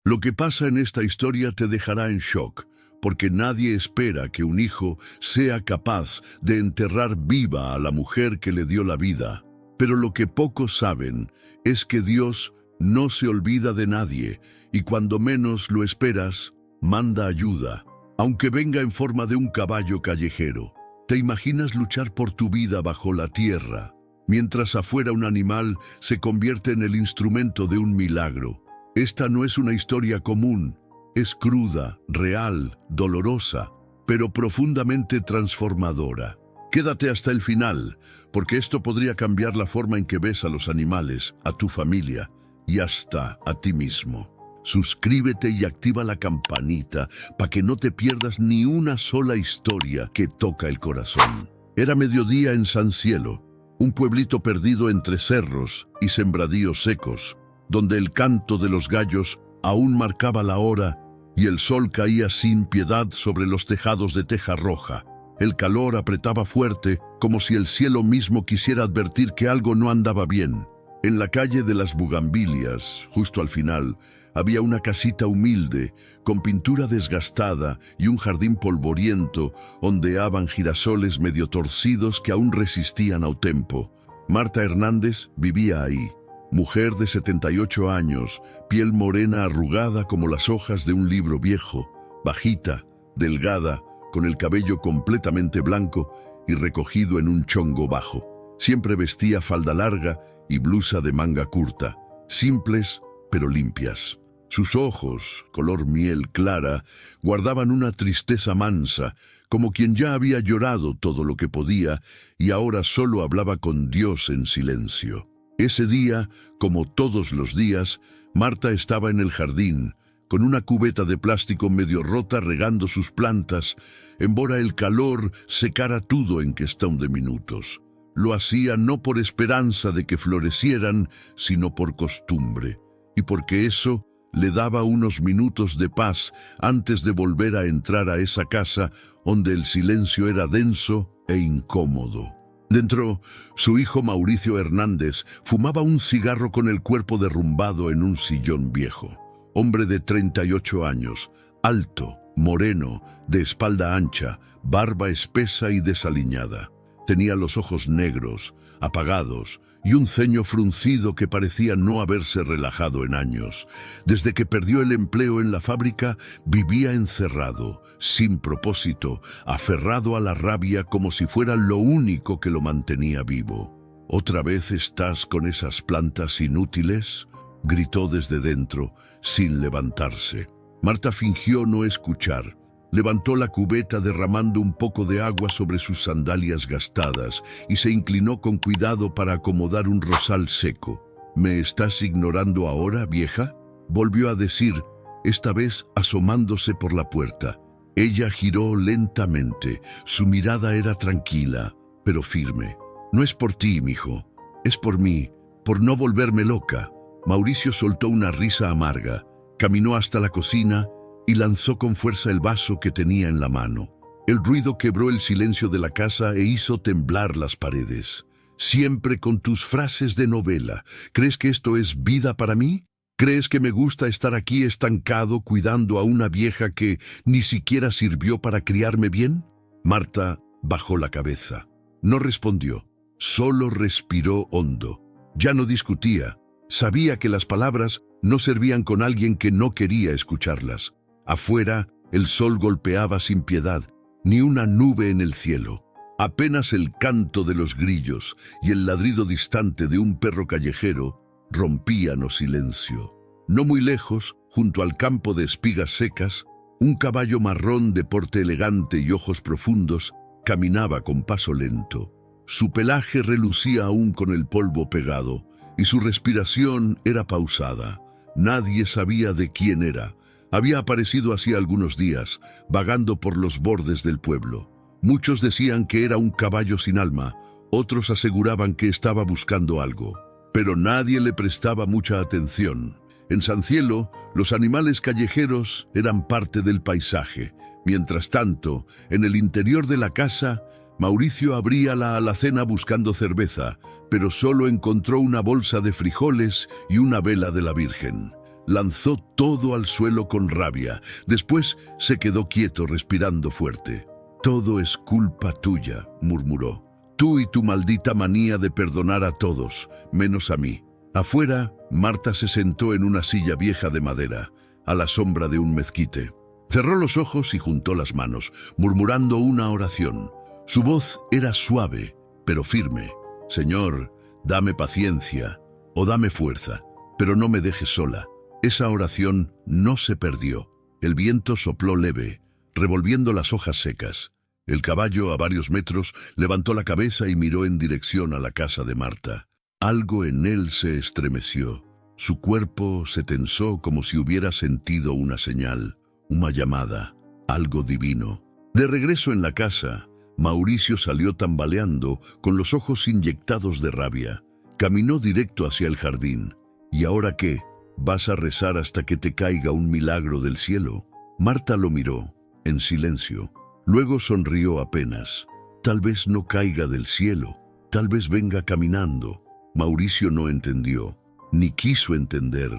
Lo que pasa en esta historia te dejará en shock, porque nadie espera que un hijo sea capaz de enterrar viva a la mujer que le dio la vida. Pero lo que pocos saben es que Dios no se olvida de nadie, y cuando menos lo esperas, manda ayuda, aunque venga en forma de un caballo callejero. ¿Te imaginas luchar por tu vida bajo la tierra, mientras afuera un animal se convierte en el instrumento de un milagro? Esta no es una historia común, es cruda, real, dolorosa, pero profundamente transformadora. Quédate hasta el final, porque esto podría cambiar la forma en que ves a los animales, a tu familia y hasta a ti mismo. Suscríbete y activa la campanita para que no te pierdas ni una sola historia que toca el corazón. Era mediodía en San Cielo, un pueblito perdido entre cerros y sembradíos secos, donde el canto de los gallos aún marcaba la hora y el sol caía sin piedad sobre los tejados de teja roja. El calor apretaba fuerte, como si el cielo mismo quisiera advertir que algo no andaba bien. En la calle de las Bugambilias, justo al final, había una casita humilde, con pintura desgastada y un jardín polvoriento, ondeaban girasoles medio torcidos que aún resistían al tiempo. Marta Hernández vivía ahí, mujer de 78 años, piel morena arrugada como las hojas de un libro viejo, bajita, delgada, con el cabello completamente blanco y recogido en un chongo bajo. Siempre vestía falda larga y blusa de manga curta, simples pero limpias. Sus ojos, color miel clara, guardaban una tristeza mansa, como quien ya había llorado todo lo que podía y ahora solo hablaba con Dios en silencio. Ese día, como todos los días, Marta estaba en el jardín, con una cubeta de plástico medio rota regando sus plantas, embora el calor secara todo en cuestión de minutos. Lo hacía no por esperanza de que florecieran, sino por costumbre, y porque eso le daba unos minutos de paz antes de volver a entrar a esa casa donde el silencio era denso e incómodo. Dentro, su hijo Mauricio Hernández fumaba un cigarro con el cuerpo derrumbado en un sillón viejo. Hombre de 38 años, alto, moreno, de espalda ancha, barba espesa y desaliñada. Tenía los ojos negros, apagados, y un ceño fruncido que parecía no haberse relajado en años. Desde que perdió el empleo en la fábrica, vivía encerrado, sin propósito, aferrado a la rabia como si fuera lo único que lo mantenía vivo. ¿Otra vez estás con esas plantas inútiles?, gritó desde dentro, sin levantarse. Marta fingió no escuchar. Levantó la cubeta derramando un poco de agua sobre sus sandalias gastadas y se inclinó con cuidado para acomodar un rosal seco. ¿Me estás ignorando ahora, vieja?, volvió a decir, esta vez asomándose por la puerta. Ella giró lentamente. Su mirada era tranquila, pero firme. No es por ti, mijo. Es por mí, por no volverme loca. Mauricio soltó una risa amarga, caminó hasta la cocina y lanzó con fuerza el vaso que tenía en la mano. El ruido quebró el silencio de la casa e hizo temblar las paredes. Siempre con tus frases de novela. ¿Crees que esto es vida para mí? ¿Crees que me gusta estar aquí estancado cuidando a una vieja que ni siquiera sirvió para criarme bien? Marta bajó la cabeza. No respondió, solo respiró hondo. Ya no discutía. Sabía que las palabras no servían con alguien que no quería escucharlas. Afuera, el sol golpeaba sin piedad, ni una nube en el cielo. Apenas el canto de los grillos y el ladrido distante de un perro callejero rompían el silencio. No muy lejos, junto al campo de espigas secas, un caballo marrón de porte elegante y ojos profundos caminaba con paso lento. Su pelaje relucía aún con el polvo pegado, y su respiración era pausada. Nadie sabía de quién era. Había aparecido hacía algunos días, vagando por los bordes del pueblo. Muchos decían que era un caballo sin alma, otros aseguraban que estaba buscando algo. Pero nadie le prestaba mucha atención. En San Cielo, los animales callejeros eran parte del paisaje. Mientras tanto, en el interior de la casa, Mauricio abría la alacena buscando cerveza, pero solo encontró una bolsa de frijoles y una vela de la Virgen. Lanzó todo al suelo con rabia. Después se quedó quieto, respirando fuerte. «Todo es culpa tuya», murmuró. «Tú y tu maldita manía de perdonar a todos, menos a mí». Afuera, Marta se sentó en una silla vieja de madera, a la sombra de un mezquite. Cerró los ojos y juntó las manos, murmurando una oración. Su voz era suave, pero firme. «Señor, dame paciencia o dame fuerza, pero no me dejes sola». Esa oración no se perdió. El viento sopló leve, revolviendo las hojas secas. El caballo, a varios metros, levantó la cabeza y miró en dirección a la casa de Marta. Algo en él se estremeció. Su cuerpo se tensó como si hubiera sentido una señal, una llamada, algo divino. De regreso en la casa, Mauricio salió tambaleando, con los ojos inyectados de rabia. Caminó directo hacia el jardín. ¿Y ahora qué? ¿Vas a rezar hasta que te caiga un milagro del cielo? Marta lo miró, en silencio. Luego sonrió apenas. Tal vez no caiga del cielo, tal vez venga caminando. Mauricio no entendió, ni quiso entender.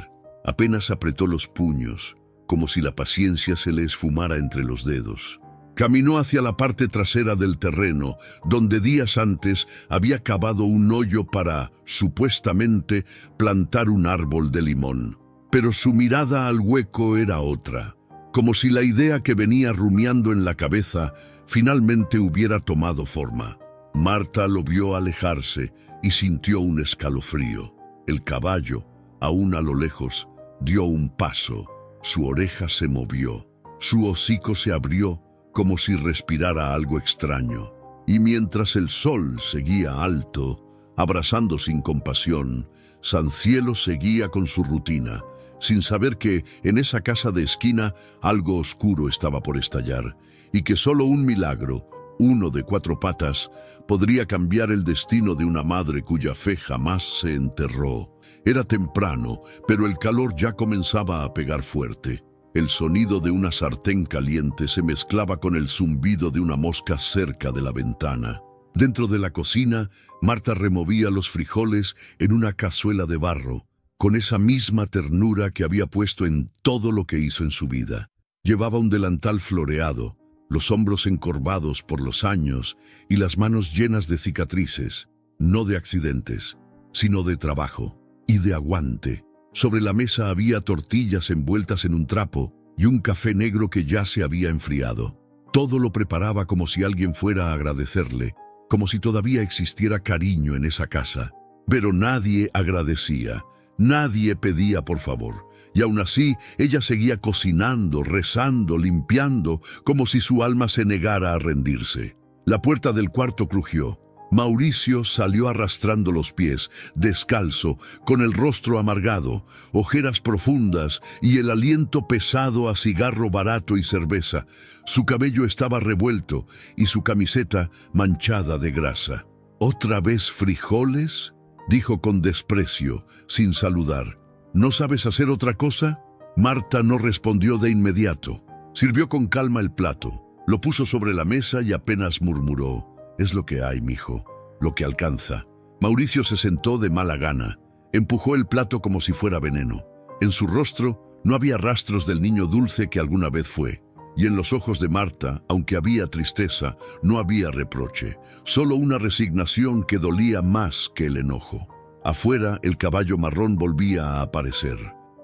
Apenas apretó los puños, como si la paciencia se le esfumara entre los dedos. Caminó hacia la parte trasera del terreno, donde días antes había cavado un hoyo para, supuestamente, plantar un árbol de limón. Pero su mirada al hueco era otra, como si la idea que venía rumiando en la cabeza finalmente hubiera tomado forma. Marta lo vio alejarse y sintió un escalofrío. El caballo, aún a lo lejos, dio un paso. Su oreja se movió, su hocico se abrió, como si respirara algo extraño. Y mientras el sol seguía alto, abrazando sin compasión, Sancielo seguía con su rutina, sin saber que en esa casa de esquina algo oscuro estaba por estallar, y que solo un milagro, uno de 4 patas, podría cambiar el destino de una madre cuya fe jamás se enterró. Era temprano, pero el calor ya comenzaba a pegar fuerte. El sonido de una sartén caliente se mezclaba con el zumbido de una mosca cerca de la ventana. Dentro de la cocina, Marta removía los frijoles en una cazuela de barro, con esa misma ternura que había puesto en todo lo que hizo en su vida. Llevaba un delantal floreado, los hombros encorvados por los años y las manos llenas de cicatrices, no de accidentes, sino de trabajo y de aguante. Sobre la mesa había tortillas envueltas en un trapo y un café negro que ya se había enfriado. Todo lo preparaba como si alguien fuera a agradecerle, como si todavía existiera cariño en esa casa. Pero nadie agradecía, nadie pedía por favor. Y aún así, ella seguía cocinando, rezando, limpiando, como si su alma se negara a rendirse. La puerta del cuarto crujió. Mauricio salió arrastrando los pies, descalzo, con el rostro amargado, ojeras profundas y el aliento pesado a cigarro barato y cerveza. Su cabello estaba revuelto y su camiseta manchada de grasa. ¿Otra vez frijoles?, dijo con desprecio, sin saludar. ¿No sabes hacer otra cosa? Marta no respondió de inmediato. Sirvió con calma el plato, lo puso sobre la mesa y apenas murmuró: «Es lo que hay, mijo, lo que alcanza». Mauricio se sentó de mala gana. Empujó el plato como si fuera veneno. En su rostro no había rastros del niño dulce que alguna vez fue. Y en los ojos de Marta, aunque había tristeza, no había reproche, solo una resignación que dolía más que el enojo. Afuera, el caballo marrón volvía a aparecer.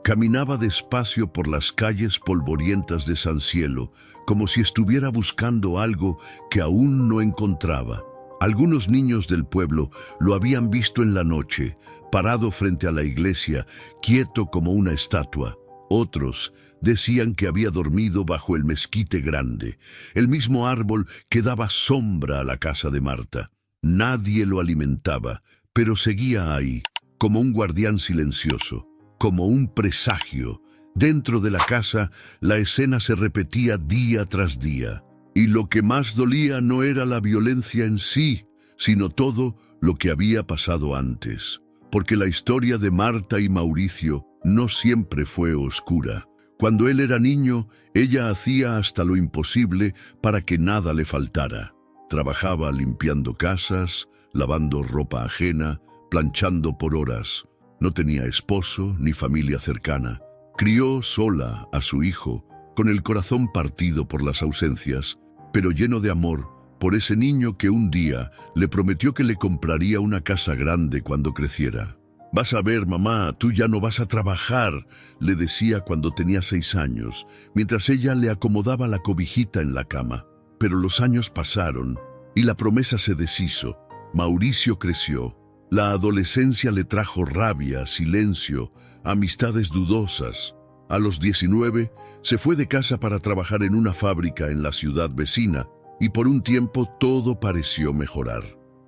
Caminaba despacio por las calles polvorientas de Sancielo, como si estuviera buscando algo que aún no encontraba. Algunos niños del pueblo lo habían visto en la noche, parado frente a la iglesia, quieto como una estatua. Otros decían que había dormido bajo el mezquite grande, el mismo árbol que daba sombra a la casa de Marta. Nadie lo alimentaba, pero seguía ahí, como un guardián silencioso, como un presagio. Dentro de la casa, la escena se repetía día tras día. Y lo que más dolía no era la violencia en sí, sino todo lo que había pasado antes. Porque la historia de Marta y Mauricio no siempre fue oscura. Cuando él era niño, ella hacía hasta lo imposible para que nada le faltara. Trabajaba limpiando casas, lavando ropa ajena, planchando por horas. No tenía esposo ni familia cercana. Crió sola a su hijo, con el corazón partido por las ausencias, pero lleno de amor por ese niño que un día le prometió que le compraría una casa grande cuando creciera. «Vas a ver, mamá, tú ya no vas a trabajar», le decía cuando tenía 6 años, mientras ella le acomodaba la cobijita en la cama. Pero los años pasaron y la promesa se deshizo. Mauricio creció. La adolescencia le trajo rabia, silencio, amistades dudosas. A los 19 se fue de casa para trabajar en una fábrica en la ciudad vecina y por un tiempo todo pareció mejorar.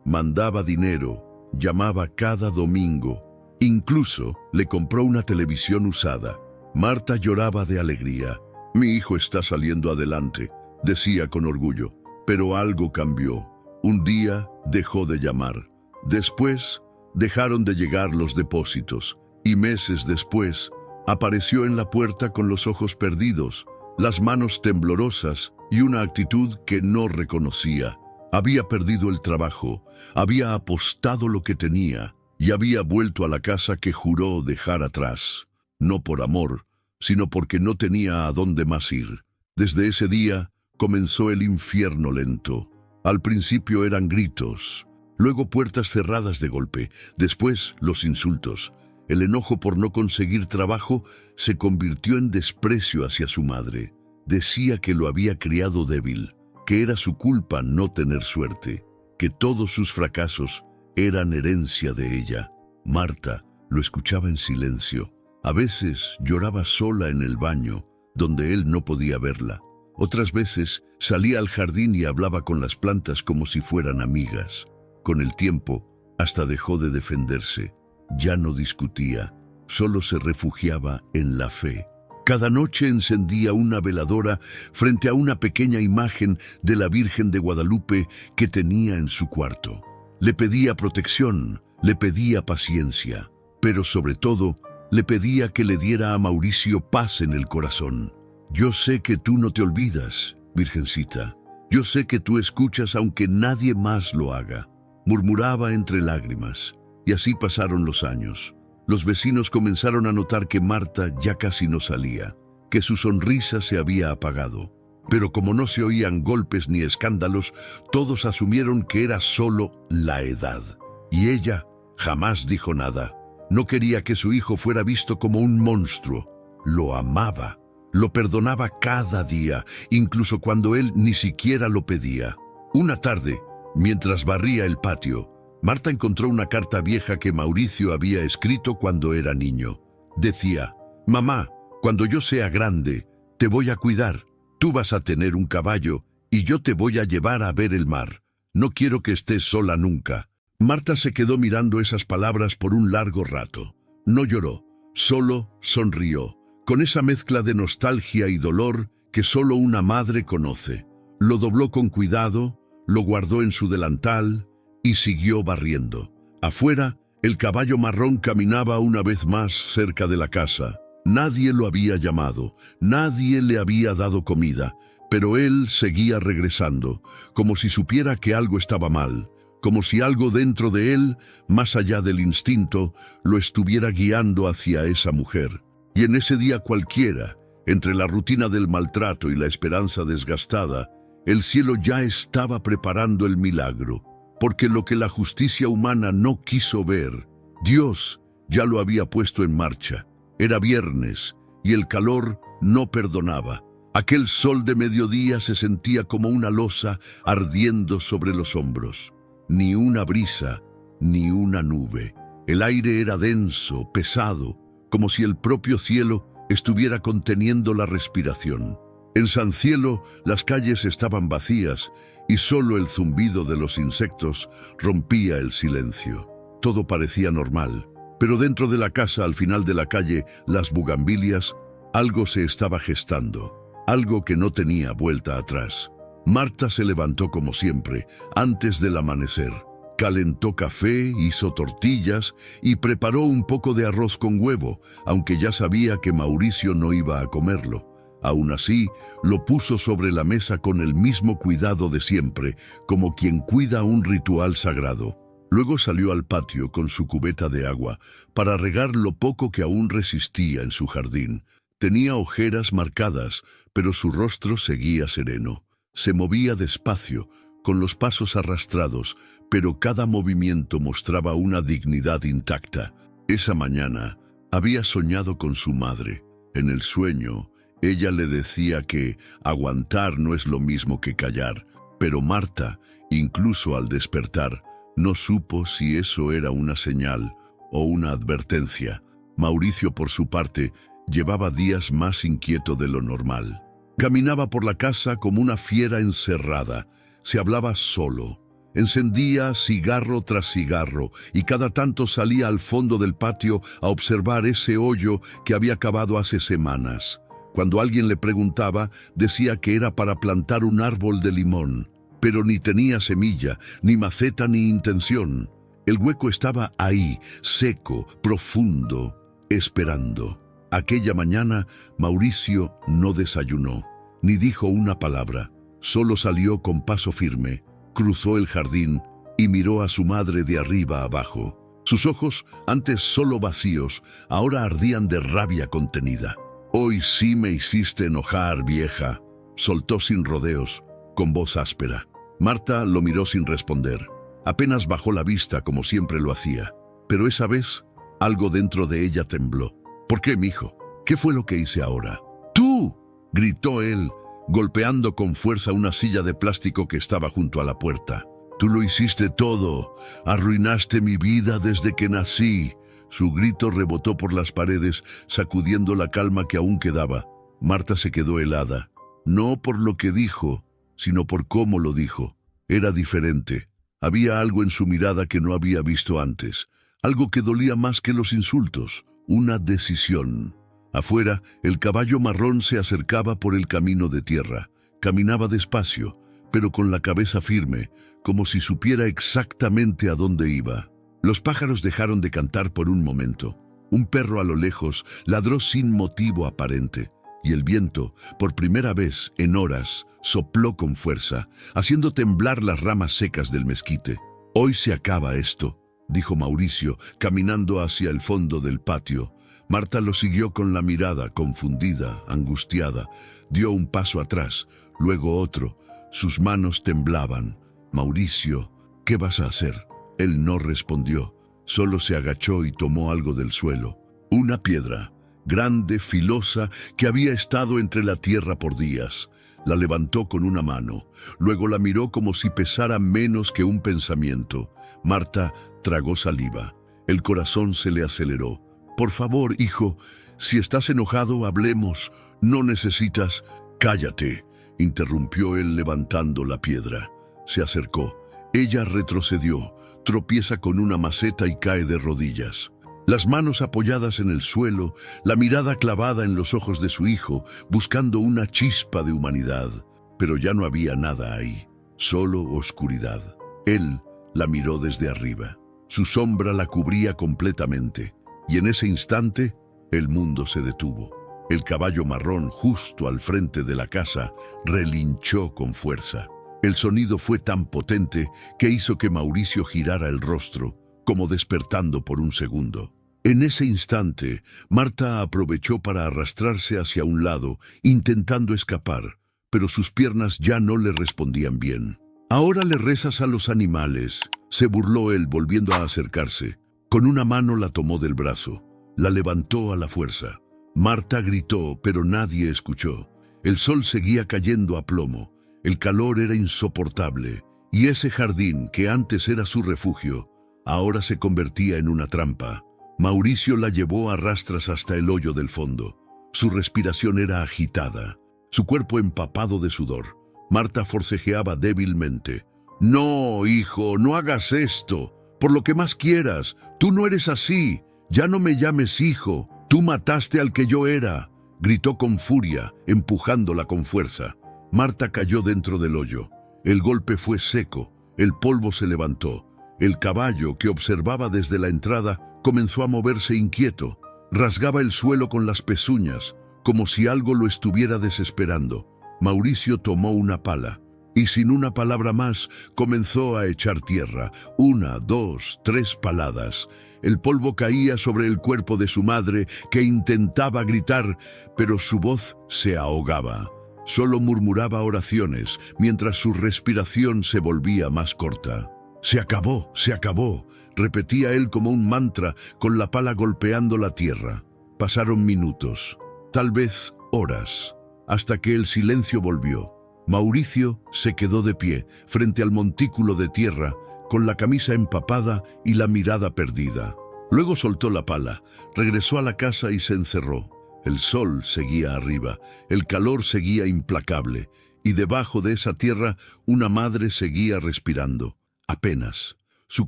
Mandaba dinero, llamaba cada domingo. Incluso le compró una televisión usada. Marta lloraba de alegría. «Mi hijo está saliendo adelante», decía con orgullo. Pero algo cambió. Un día dejó de llamar. Después dejaron de llegar los depósitos y meses después apareció en la puerta con los ojos perdidos, las manos temblorosas y una actitud que no reconocía. Había perdido el trabajo, había apostado lo que tenía y había vuelto a la casa que juró dejar atrás. No por amor, sino porque no tenía a dónde más ir. Desde ese día comenzó el infierno lento. Al principio eran gritos, luego puertas cerradas de golpe, después los insultos. El enojo por no conseguir trabajo se convirtió en desprecio hacia su madre. Decía que lo había criado débil, que era su culpa no tener suerte, que todos sus fracasos eran herencia de ella. Marta lo escuchaba en silencio. A veces lloraba sola en el baño, donde él no podía verla. Otras veces salía al jardín y hablaba con las plantas como si fueran amigas. Con el tiempo, hasta dejó de defenderse. Ya no discutía, solo se refugiaba en la fe. Cada noche encendía una veladora frente a una pequeña imagen de la Virgen de Guadalupe que tenía en su cuarto. Le pedía protección, le pedía paciencia, pero sobre todo, le pedía que le diera a Mauricio paz en el corazón. «Yo sé que tú no te olvidas, Virgencita. Yo sé que tú escuchas aunque nadie más lo haga», murmuraba entre lágrimas. Y así pasaron los años. Los vecinos comenzaron a notar que Marta ya casi no salía, que su sonrisa se había apagado. Pero como no se oían golpes ni escándalos, todos asumieron que era solo la edad. Y ella jamás dijo nada. No quería que su hijo fuera visto como un monstruo. Lo amaba. Lo perdonaba cada día, incluso cuando él ni siquiera lo pedía. Una tarde, mientras barría el patio, Marta encontró una carta vieja que Mauricio había escrito cuando era niño. Decía: «Mamá, cuando yo sea grande, te voy a cuidar. Tú vas a tener un caballo y yo te voy a llevar a ver el mar. No quiero que estés sola nunca». Marta se quedó mirando esas palabras por un largo rato. No lloró, solo sonrió, con esa mezcla de nostalgia y dolor que solo una madre conoce. Lo dobló con cuidado, lo guardó en su delantal y siguió barriendo. Afuera, el caballo marrón caminaba una vez más cerca de la casa. Nadie lo había llamado, nadie le había dado comida, pero él seguía regresando, como si supiera que algo estaba mal, como si algo dentro de él, más allá del instinto, lo estuviera guiando hacia esa mujer. Y en ese día cualquiera, entre la rutina del maltrato y la esperanza desgastada, el cielo ya estaba preparando el milagro, porque lo que la justicia humana no quiso ver, Dios ya lo había puesto en marcha. Era viernes y el calor no perdonaba. Aquel sol de mediodía se sentía como una losa ardiendo sobre los hombros. Ni una brisa, ni una nube. El aire era denso, pesado, como si el propio cielo estuviera conteniendo la respiración. En San Cielo las calles estaban vacías y solo el zumbido de los insectos rompía el silencio. Todo parecía normal, pero dentro de la casa, al final de la calle, Las Bugambilias, algo se estaba gestando, algo que no tenía vuelta atrás. Marta se levantó como siempre, antes del amanecer. Calentó café, hizo tortillas y preparó un poco de arroz con huevo, aunque ya sabía que Mauricio no iba a comerlo. Aún así, lo puso sobre la mesa con el mismo cuidado de siempre, como quien cuida un ritual sagrado. Luego salió al patio con su cubeta de agua para regar lo poco que aún resistía en su jardín. Tenía ojeras marcadas, pero su rostro seguía sereno. Se movía despacio, con los pasos arrastrados, pero cada movimiento mostraba una dignidad intacta. Esa mañana había soñado con su madre. En el sueño, ella le decía que aguantar no es lo mismo que callar, pero Marta, incluso al despertar, no supo si eso era una señal o una advertencia. Mauricio, por su parte, llevaba días más inquieto de lo normal. Caminaba por la casa como una fiera encerrada. Se hablaba solo. Encendía cigarro tras cigarro y cada tanto salía al fondo del patio a observar ese hoyo que había cavado hace semanas. Cuando alguien le preguntaba, decía que era para plantar un árbol de limón, pero ni tenía semilla, ni maceta, ni intención. El hueco estaba ahí, seco, profundo, esperando. Aquella mañana, Mauricio no desayunó, ni dijo una palabra. Solo salió con paso firme, cruzó el jardín y miró a su madre de arriba abajo. Sus ojos, antes solo vacíos, ahora ardían de rabia contenida. «Hoy sí me hiciste enojar, vieja», soltó sin rodeos, con voz áspera. Marta lo miró sin responder. Apenas bajó la vista como siempre lo hacía, pero esa vez algo dentro de ella tembló. «¿Por qué, mijo? ¿Qué fue lo que hice ahora?» «¡Tú!», gritó él, golpeando con fuerza una silla de plástico que estaba junto a la puerta. «Tú lo hiciste todo. Arruinaste mi vida desde que nací». Su grito rebotó por las paredes, sacudiendo la calma que aún quedaba. Marta se quedó helada, no por lo que dijo, sino por cómo lo dijo. Era diferente. Había algo en su mirada que no había visto antes, algo que dolía más que los insultos, una decisión. Afuera, el caballo marrón se acercaba por el camino de tierra. Caminaba despacio, pero con la cabeza firme, como si supiera exactamente a dónde iba. Los pájaros dejaron de cantar por un momento. Un perro a lo lejos ladró sin motivo aparente, y el viento, por primera vez en horas, sopló con fuerza, haciendo temblar las ramas secas del mezquite. «Hoy se acaba esto», dijo Mauricio, caminando hacia el fondo del patio. Marta lo siguió con la mirada, confundida, angustiada. Dio un paso atrás, luego otro. Sus manos temblaban. «Mauricio, ¿qué vas a hacer?». Él no respondió, solo se agachó y tomó algo del suelo. Una piedra, grande, filosa, que había estado entre la tierra por días. La levantó con una mano, luego la miró como si pesara menos que un pensamiento. Marta tragó saliva. El corazón se le aceleró. «Por favor, hijo, si estás enojado, hablemos. No necesitas...». «Cállate», interrumpió él levantando la piedra. Se acercó. Ella retrocedió, tropieza con una maceta y cae de rodillas. Las manos apoyadas en el suelo, la mirada clavada en los ojos de su hijo, buscando una chispa de humanidad. Pero ya no había nada ahí, solo oscuridad. Él la miró desde arriba. Su sombra la cubría completamente, y en ese instante el mundo se detuvo. El caballo marrón, justo al frente de la casa, relinchó con fuerza. El sonido fue tan potente que hizo que Mauricio girara el rostro, como despertando por un segundo. En ese instante, Marta aprovechó para arrastrarse hacia un lado, intentando escapar, pero sus piernas ya no le respondían bien. «Ahora le rezas a los animales», se burló él volviendo a acercarse. Con una mano la tomó del brazo, la levantó a la fuerza. Marta gritó, pero nadie escuchó. El sol seguía cayendo a plomo. El calor era insoportable, y ese jardín, que antes era su refugio, ahora se convertía en una trampa. Mauricio la llevó a rastras hasta el hoyo del fondo. Su respiración era agitada, su cuerpo empapado de sudor. Marta forcejeaba débilmente. «No, hijo, no hagas esto. Por lo que más quieras, tú no eres así. Ya no me llames hijo. Tú mataste al que yo era», gritó con furia, empujándola con fuerza. Marta cayó dentro del hoyo. El golpe fue seco, el polvo se levantó. El caballo, que observaba desde la entrada, comenzó a moverse inquieto. Rasgaba el suelo con las pezuñas, como si algo lo estuviera desesperando. Mauricio tomó una pala y sin una palabra más comenzó a echar tierra, 1, 2, 3 paladas. El polvo caía sobre el cuerpo de su madre, que intentaba gritar, pero su voz se ahogaba. Solo murmuraba oraciones, mientras su respiración se volvía más corta. Se acabó, repetía él como un mantra, con la pala golpeando la tierra. Pasaron minutos, tal vez horas, hasta que el silencio volvió. Mauricio se quedó de pie, frente al montículo de tierra, con la camisa empapada y la mirada perdida. Luego soltó la pala, regresó a la casa y se encerró. El sol seguía arriba, el calor seguía implacable, y debajo de esa tierra una madre seguía respirando. Apenas. Su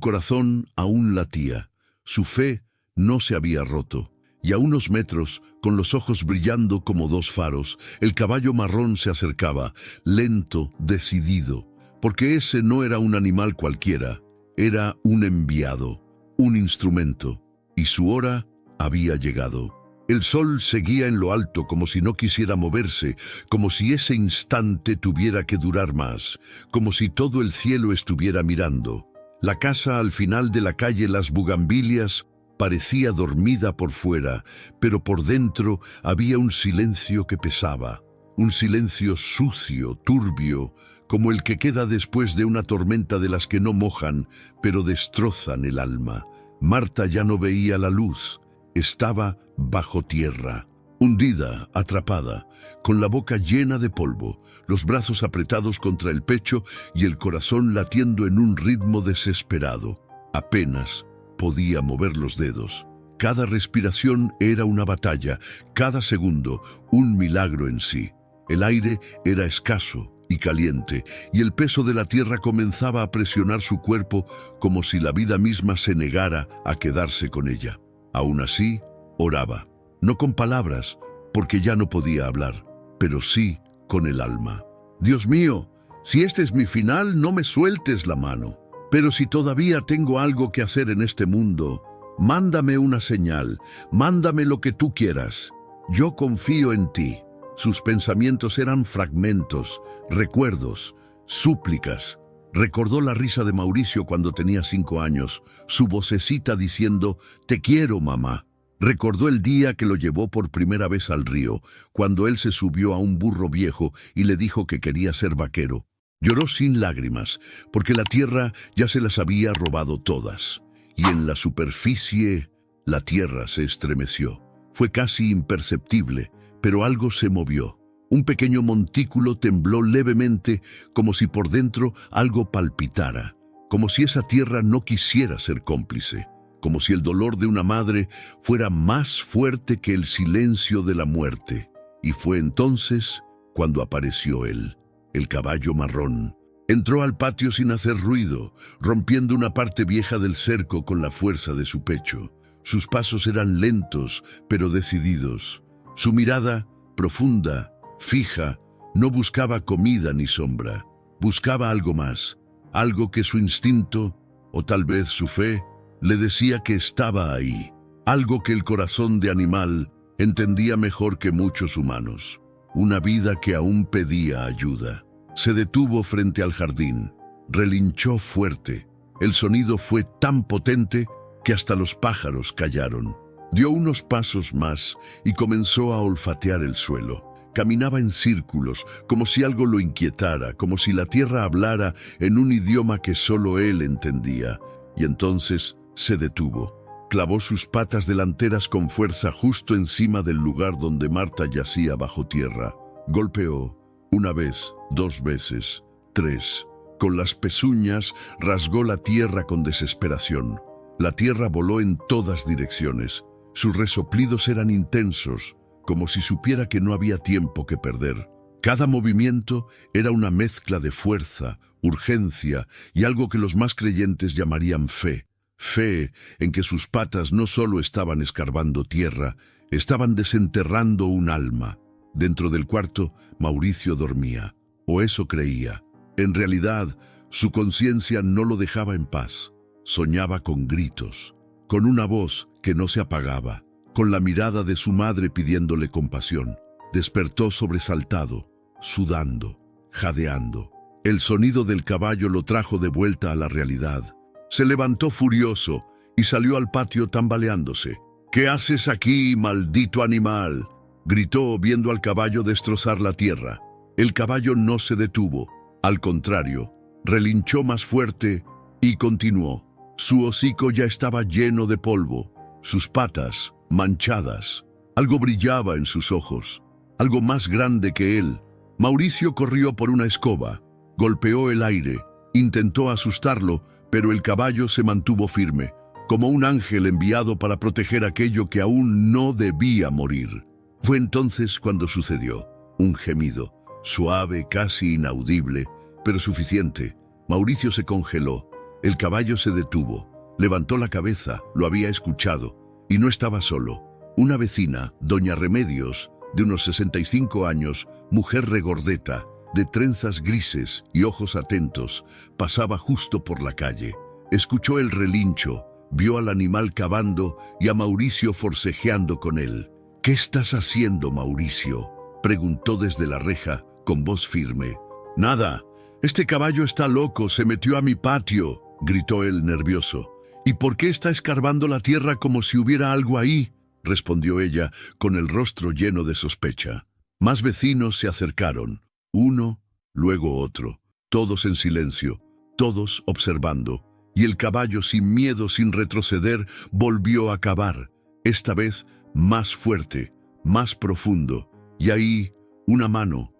corazón aún latía. Su fe no se había roto. Y a unos metros, con los ojos brillando como dos faros, el caballo marrón se acercaba, lento, decidido, porque ese no era un animal cualquiera, era un enviado, un instrumento, y su hora había llegado. El sol seguía en lo alto como si no quisiera moverse, como si ese instante tuviera que durar más, como si todo el cielo estuviera mirando. La casa al final de la calle Las Bugambilias parecía dormida por fuera, pero por dentro había un silencio que pesaba, un silencio sucio, turbio, como el que queda después de una tormenta de las que no mojan, pero destrozan el alma. Marta ya no veía la luz, estaba bajo tierra, hundida, atrapada, con la boca llena de polvo, los brazos apretados contra el pecho y el corazón latiendo en un ritmo desesperado. Apenas podía mover los dedos. Cada respiración era una batalla, cada segundo un milagro en sí. El aire era escaso y caliente, y el peso de la tierra comenzaba a presionar su cuerpo como si la vida misma se negara a quedarse con ella. Aún así, oraba, no con palabras, porque ya no podía hablar, pero sí con el alma. Dios mío, si este es mi final, no me sueltes la mano. Pero si todavía tengo algo que hacer en este mundo, mándame una señal, mándame lo que tú quieras. Yo confío en ti. Sus pensamientos eran fragmentos, recuerdos, súplicas. Recordó la risa de Mauricio cuando tenía 5 años, su vocecita diciendo, «Te quiero, mamá». Recordó el día que lo llevó por primera vez al río, cuando él se subió a un burro viejo y le dijo que quería ser vaquero. Lloró sin lágrimas, porque la tierra ya se las había robado todas. Y en la superficie, la tierra se estremeció. Fue casi imperceptible, pero algo se movió. Un pequeño montículo tembló levemente, como si por dentro algo palpitara, como si esa tierra no quisiera ser cómplice, como si el dolor de una madre fuera más fuerte que el silencio de la muerte. Y fue entonces cuando apareció él. El caballo marrón. Entró al patio sin hacer ruido, rompiendo una parte vieja del cerco con la fuerza de su pecho. Sus pasos eran lentos, pero decididos. Su mirada, profunda, fija, no buscaba comida ni sombra. Buscaba algo más, algo que su instinto, o tal vez su fe, le decía que estaba ahí. Algo que el corazón de animal entendía mejor que muchos humanos. Una vida que aún pedía ayuda. Se detuvo frente al jardín, relinchó fuerte. El sonido fue tan potente que hasta los pájaros callaron. Dio unos pasos más y comenzó a olfatear el suelo. Caminaba en círculos, como si algo lo inquietara, como si la tierra hablara en un idioma que solo él entendía. Y entonces se detuvo. Clavó sus patas delanteras con fuerza justo encima del lugar donde Marta yacía bajo tierra. Golpeó, 1 vez, 2 veces, 3. Con las pezuñas rasgó la tierra con desesperación. La tierra voló en todas direcciones. Sus resoplidos eran intensos, como si supiera que no había tiempo que perder. Cada movimiento era una mezcla de fuerza, urgencia y algo que los más creyentes llamarían fe. Fe en que sus patas no solo estaban escarbando tierra, estaban desenterrando un alma. Dentro del cuarto, Mauricio dormía, o eso creía. En realidad, su conciencia no lo dejaba en paz. Soñaba con gritos, con una voz que no se apagaba, con la mirada de su madre pidiéndole compasión. Despertó sobresaltado, sudando, jadeando. El sonido del caballo lo trajo de vuelta a la realidad. Se levantó furioso y salió al patio tambaleándose. «¿Qué haces aquí, maldito animal?», gritó viendo al caballo destrozar la tierra. El caballo no se detuvo. Al contrario, relinchó más fuerte y continuó. Su hocico ya estaba lleno de polvo, sus patas manchadas. Algo brillaba en sus ojos, algo más grande que él. Mauricio corrió por una escoba, golpeó el aire, intentó asustarlo, pero el caballo se mantuvo firme, como un ángel enviado para proteger aquello que aún no debía morir. Fue entonces cuando sucedió. Un gemido, suave, casi inaudible, pero suficiente. Mauricio se congeló. El caballo se detuvo. Levantó la cabeza, lo había escuchado, y no estaba solo. Una vecina, doña Remedios, de unos 65 años, mujer regordeta, de trenzas grises y ojos atentos, pasaba justo por la calle. Escuchó el relincho, vio al animal cavando y a Mauricio forcejeando con él. «¿Qué estás haciendo, Mauricio?», preguntó desde la reja, con voz firme. «Nada, este caballo está loco, se metió a mi patio», gritó él nervioso. «¿Y por qué está escarbando la tierra como si hubiera algo ahí?», respondió ella, con el rostro lleno de sospecha. Más vecinos se acercaron, uno, luego otro, todos en silencio, todos observando, y el caballo, sin miedo, sin retroceder, volvió a cavar, esta vez más fuerte, más profundo, y ahí una mano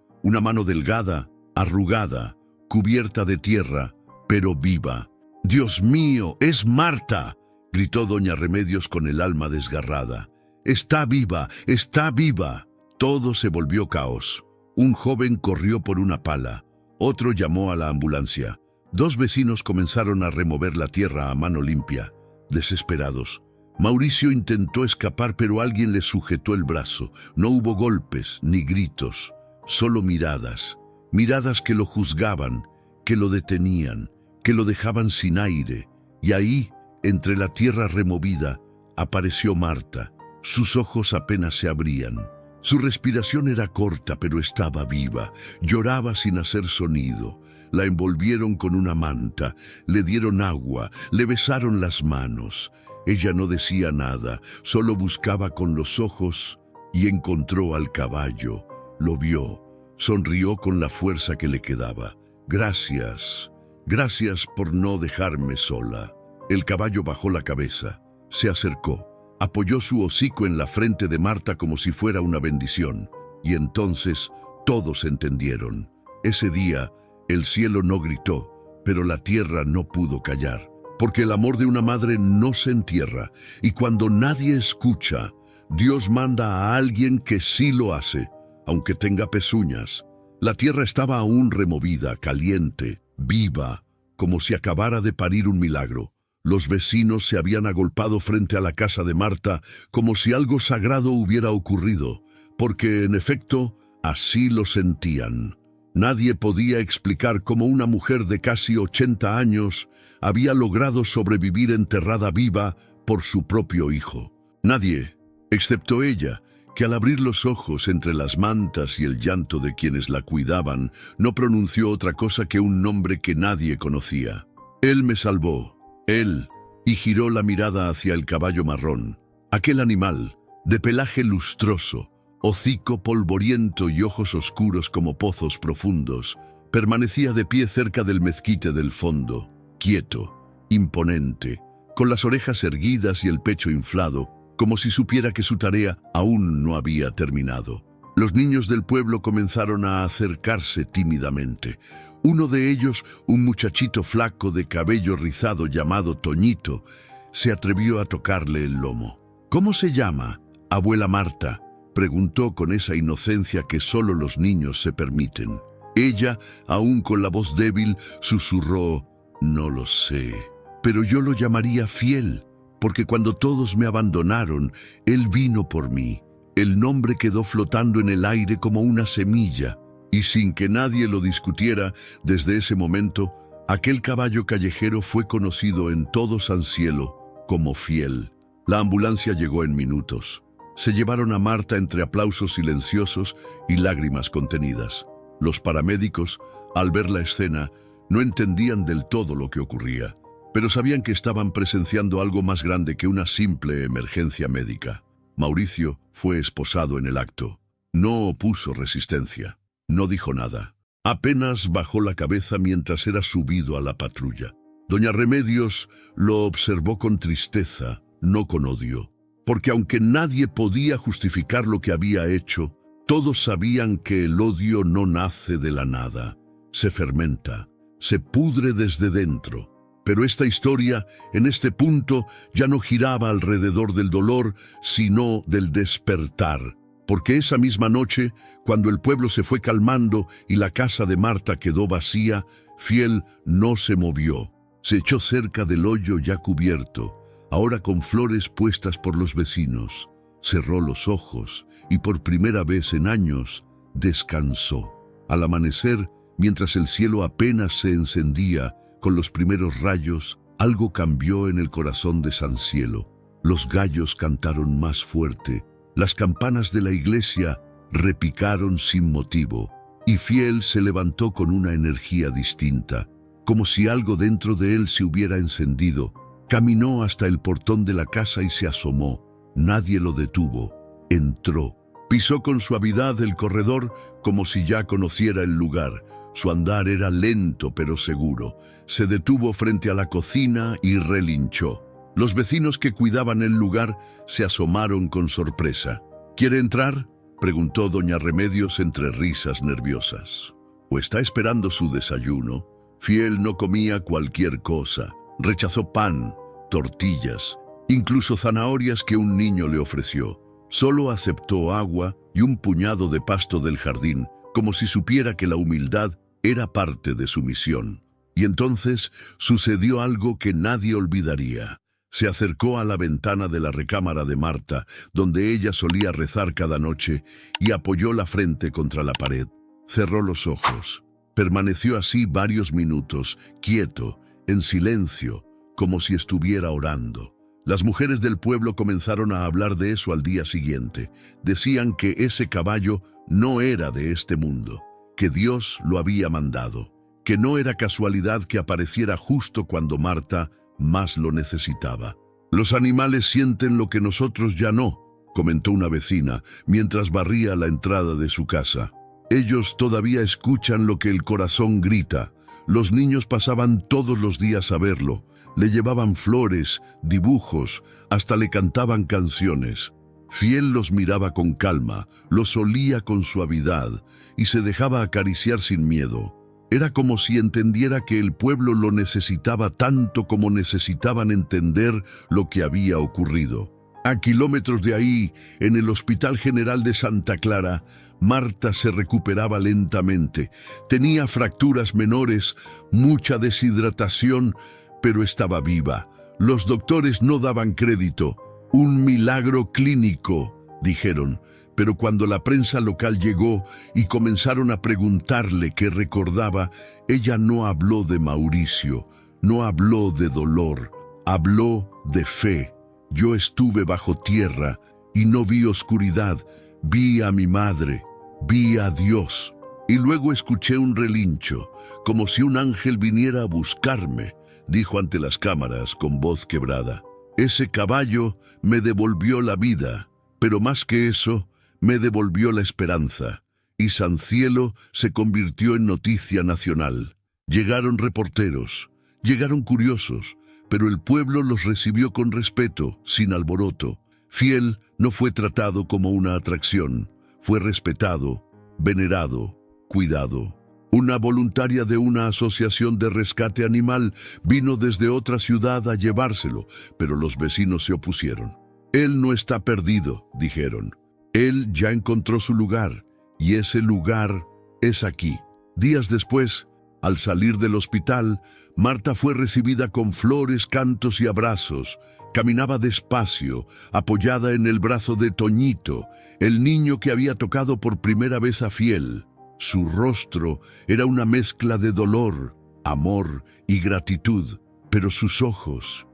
delgada, arrugada, cubierta de tierra, pero viva. «¡Dios mío, es Marta!», gritó doña Remedios con el alma desgarrada. «¡Está viva! ¡Está viva!». Todo se volvió caos. Un joven corrió por una pala, otro llamó a la ambulancia. Dos vecinos comenzaron a remover la tierra a mano limpia. Desesperados, Mauricio intentó escapar, pero alguien le sujetó el brazo. No hubo golpes ni gritos, solo miradas. Miradas que lo juzgaban, que lo detenían, que lo dejaban sin aire. Y ahí, entre la tierra removida, apareció Marta. Sus ojos apenas se abrían. Su respiración era corta, pero estaba viva. Lloraba sin hacer sonido. La envolvieron con una manta, le dieron agua, le besaron las manos. Ella no decía nada, solo buscaba con los ojos y encontró al caballo. Lo vio, sonrió con la fuerza que le quedaba. «Gracias, gracias por no dejarme sola». El caballo bajó la cabeza, se acercó, apoyó su hocico en la frente de Marta como si fuera una bendición. Y entonces todos entendieron. Ese día el cielo no gritó, pero la tierra no pudo callar. Porque el amor de una madre no se entierra, y cuando nadie escucha, Dios manda a alguien que sí lo hace, aunque tenga pezuñas. La tierra estaba aún removida, caliente, viva, como si acabara de parir un milagro. Los vecinos se habían agolpado frente a la casa de Marta como si algo sagrado hubiera ocurrido, porque en efecto así lo sentían. Nadie podía explicar cómo una mujer de casi 80 años había logrado sobrevivir enterrada viva por su propio hijo. Nadie, excepto ella, que al abrir los ojos entre las mantas y el llanto de quienes la cuidaban, no pronunció otra cosa que un nombre que nadie conocía. «Él me salvó, él», y giró la mirada hacia el caballo marrón. Aquel animal, de pelaje lustroso, hocico polvoriento y ojos oscuros como pozos profundos, permanecía de pie cerca del mezquite del fondo, quieto, imponente, con las orejas erguidas y el pecho inflado, como si supiera que su tarea aún no había terminado. Los niños del pueblo comenzaron a acercarse tímidamente. Uno de ellos, un muchachito flaco de cabello rizado llamado Toñito, se atrevió a tocarle el lomo. «¿Cómo se llama, abuela Marta?», preguntó con esa inocencia que solo los niños se permiten. Ella, aún con la voz débil, susurró: «No lo sé, pero yo lo llamaría Fiel, porque cuando todos me abandonaron, él vino por mí». El nombre quedó flotando en el aire como una semilla, y sin que nadie lo discutiera, desde ese momento, aquel caballo callejero fue conocido en todo San Cielo como Fiel. La ambulancia llegó en minutos. Se llevaron a Marta entre aplausos silenciosos y lágrimas contenidas. Los paramédicos, al ver la escena, no entendían del todo lo que ocurría, pero sabían que estaban presenciando algo más grande que una simple emergencia médica. Mauricio fue esposado en el acto. No opuso resistencia. No dijo nada. Apenas bajó la cabeza mientras era subido a la patrulla. Doña Remedios lo observó con tristeza, no con odio, porque aunque nadie podía justificar lo que había hecho, todos sabían que el odio no nace de la nada, se fermenta, se pudre desde dentro. Pero esta historia, en este punto, ya no giraba alrededor del dolor, sino del despertar. Porque esa misma noche, cuando el pueblo se fue calmando y la casa de Marta quedó vacía, Fiel no se movió. Se echó cerca del hoyo ya cubierto, ahora con flores puestas por los vecinos. Cerró los ojos y por primera vez en años descansó. Al amanecer, mientras el cielo apenas se encendía con los primeros rayos, algo cambió en el corazón de San Cielo. Los gallos cantaron más fuerte, las campanas de la iglesia repicaron sin motivo, y Fiel se levantó con una energía distinta, como si algo dentro de él se hubiera encendido. Caminó hasta el portón de la casa y se asomó. Nadie lo detuvo. Entró. Pisó con suavidad el corredor como si ya conociera el lugar. Su andar era lento pero seguro. Se detuvo frente a la cocina y relinchó. Los vecinos que cuidaban el lugar se asomaron con sorpresa. ¿Quiere entrar?, preguntó doña Remedios entre risas nerviosas. ¿O está esperando su desayuno? Fiel no comía cualquier cosa. Rechazó pan, tortillas, incluso zanahorias que un niño le ofreció. Solo aceptó agua y un puñado de pasto del jardín, como si supiera que la humildad era parte de su misión. Y entonces sucedió algo que nadie olvidaría. Se acercó a la ventana de la recámara de Marta, donde ella solía rezar cada noche, y apoyó la frente contra la pared. Cerró los ojos. Permaneció así varios minutos, quieto, en silencio, como si estuviera orando. Las mujeres del pueblo comenzaron a hablar de eso al día siguiente. Decían que ese caballo no era de este mundo, que Dios lo había mandado, que no era casualidad que apareciera justo cuando Marta más lo necesitaba. Los animales sienten lo que nosotros ya no, comentó una vecina mientras barría la entrada de su casa. Ellos todavía escuchan lo que el corazón grita. Los niños pasaban todos los días a verlo. Le llevaban flores, dibujos, hasta le cantaban canciones. Fiel los miraba con calma, los olía con suavidad y se dejaba acariciar sin miedo. Era como si entendiera que el pueblo lo necesitaba tanto como necesitaban entender lo que había ocurrido. A kilómetros de ahí, en el Hospital General de Santa Clara, Marta se recuperaba lentamente. Tenía fracturas menores, mucha deshidratación, pero estaba viva. Los doctores no daban crédito. Un milagro clínico, dijeron. Pero cuando la prensa local llegó y comenzaron a preguntarle qué recordaba, ella no habló de Mauricio, no habló de dolor, habló de fe. Yo estuve bajo tierra y no vi oscuridad, vi a mi madre, vi a Dios. Y luego escuché un relincho, como si un ángel viniera a buscarme, dijo ante las cámaras con voz quebrada. Ese caballo me devolvió la vida, pero más que eso, me devolvió la esperanza, y San Cielo se convirtió en noticia nacional. Llegaron reporteros, llegaron curiosos, pero el pueblo los recibió con respeto, sin alboroto. Fiel no fue tratado como una atracción, fue respetado, venerado, cuidado. Una voluntaria de una asociación de rescate animal vino desde otra ciudad a llevárselo, pero los vecinos se opusieron. Él no está perdido, dijeron. Él ya encontró su lugar, y ese lugar es aquí. Días después, al salir del hospital, Marta fue recibida con flores, cantos y abrazos. Caminaba despacio, apoyada en el brazo de Toñito, el niño que había tocado por primera vez a Fiel. Su rostro era una mezcla de dolor, amor y gratitud, pero sus ojos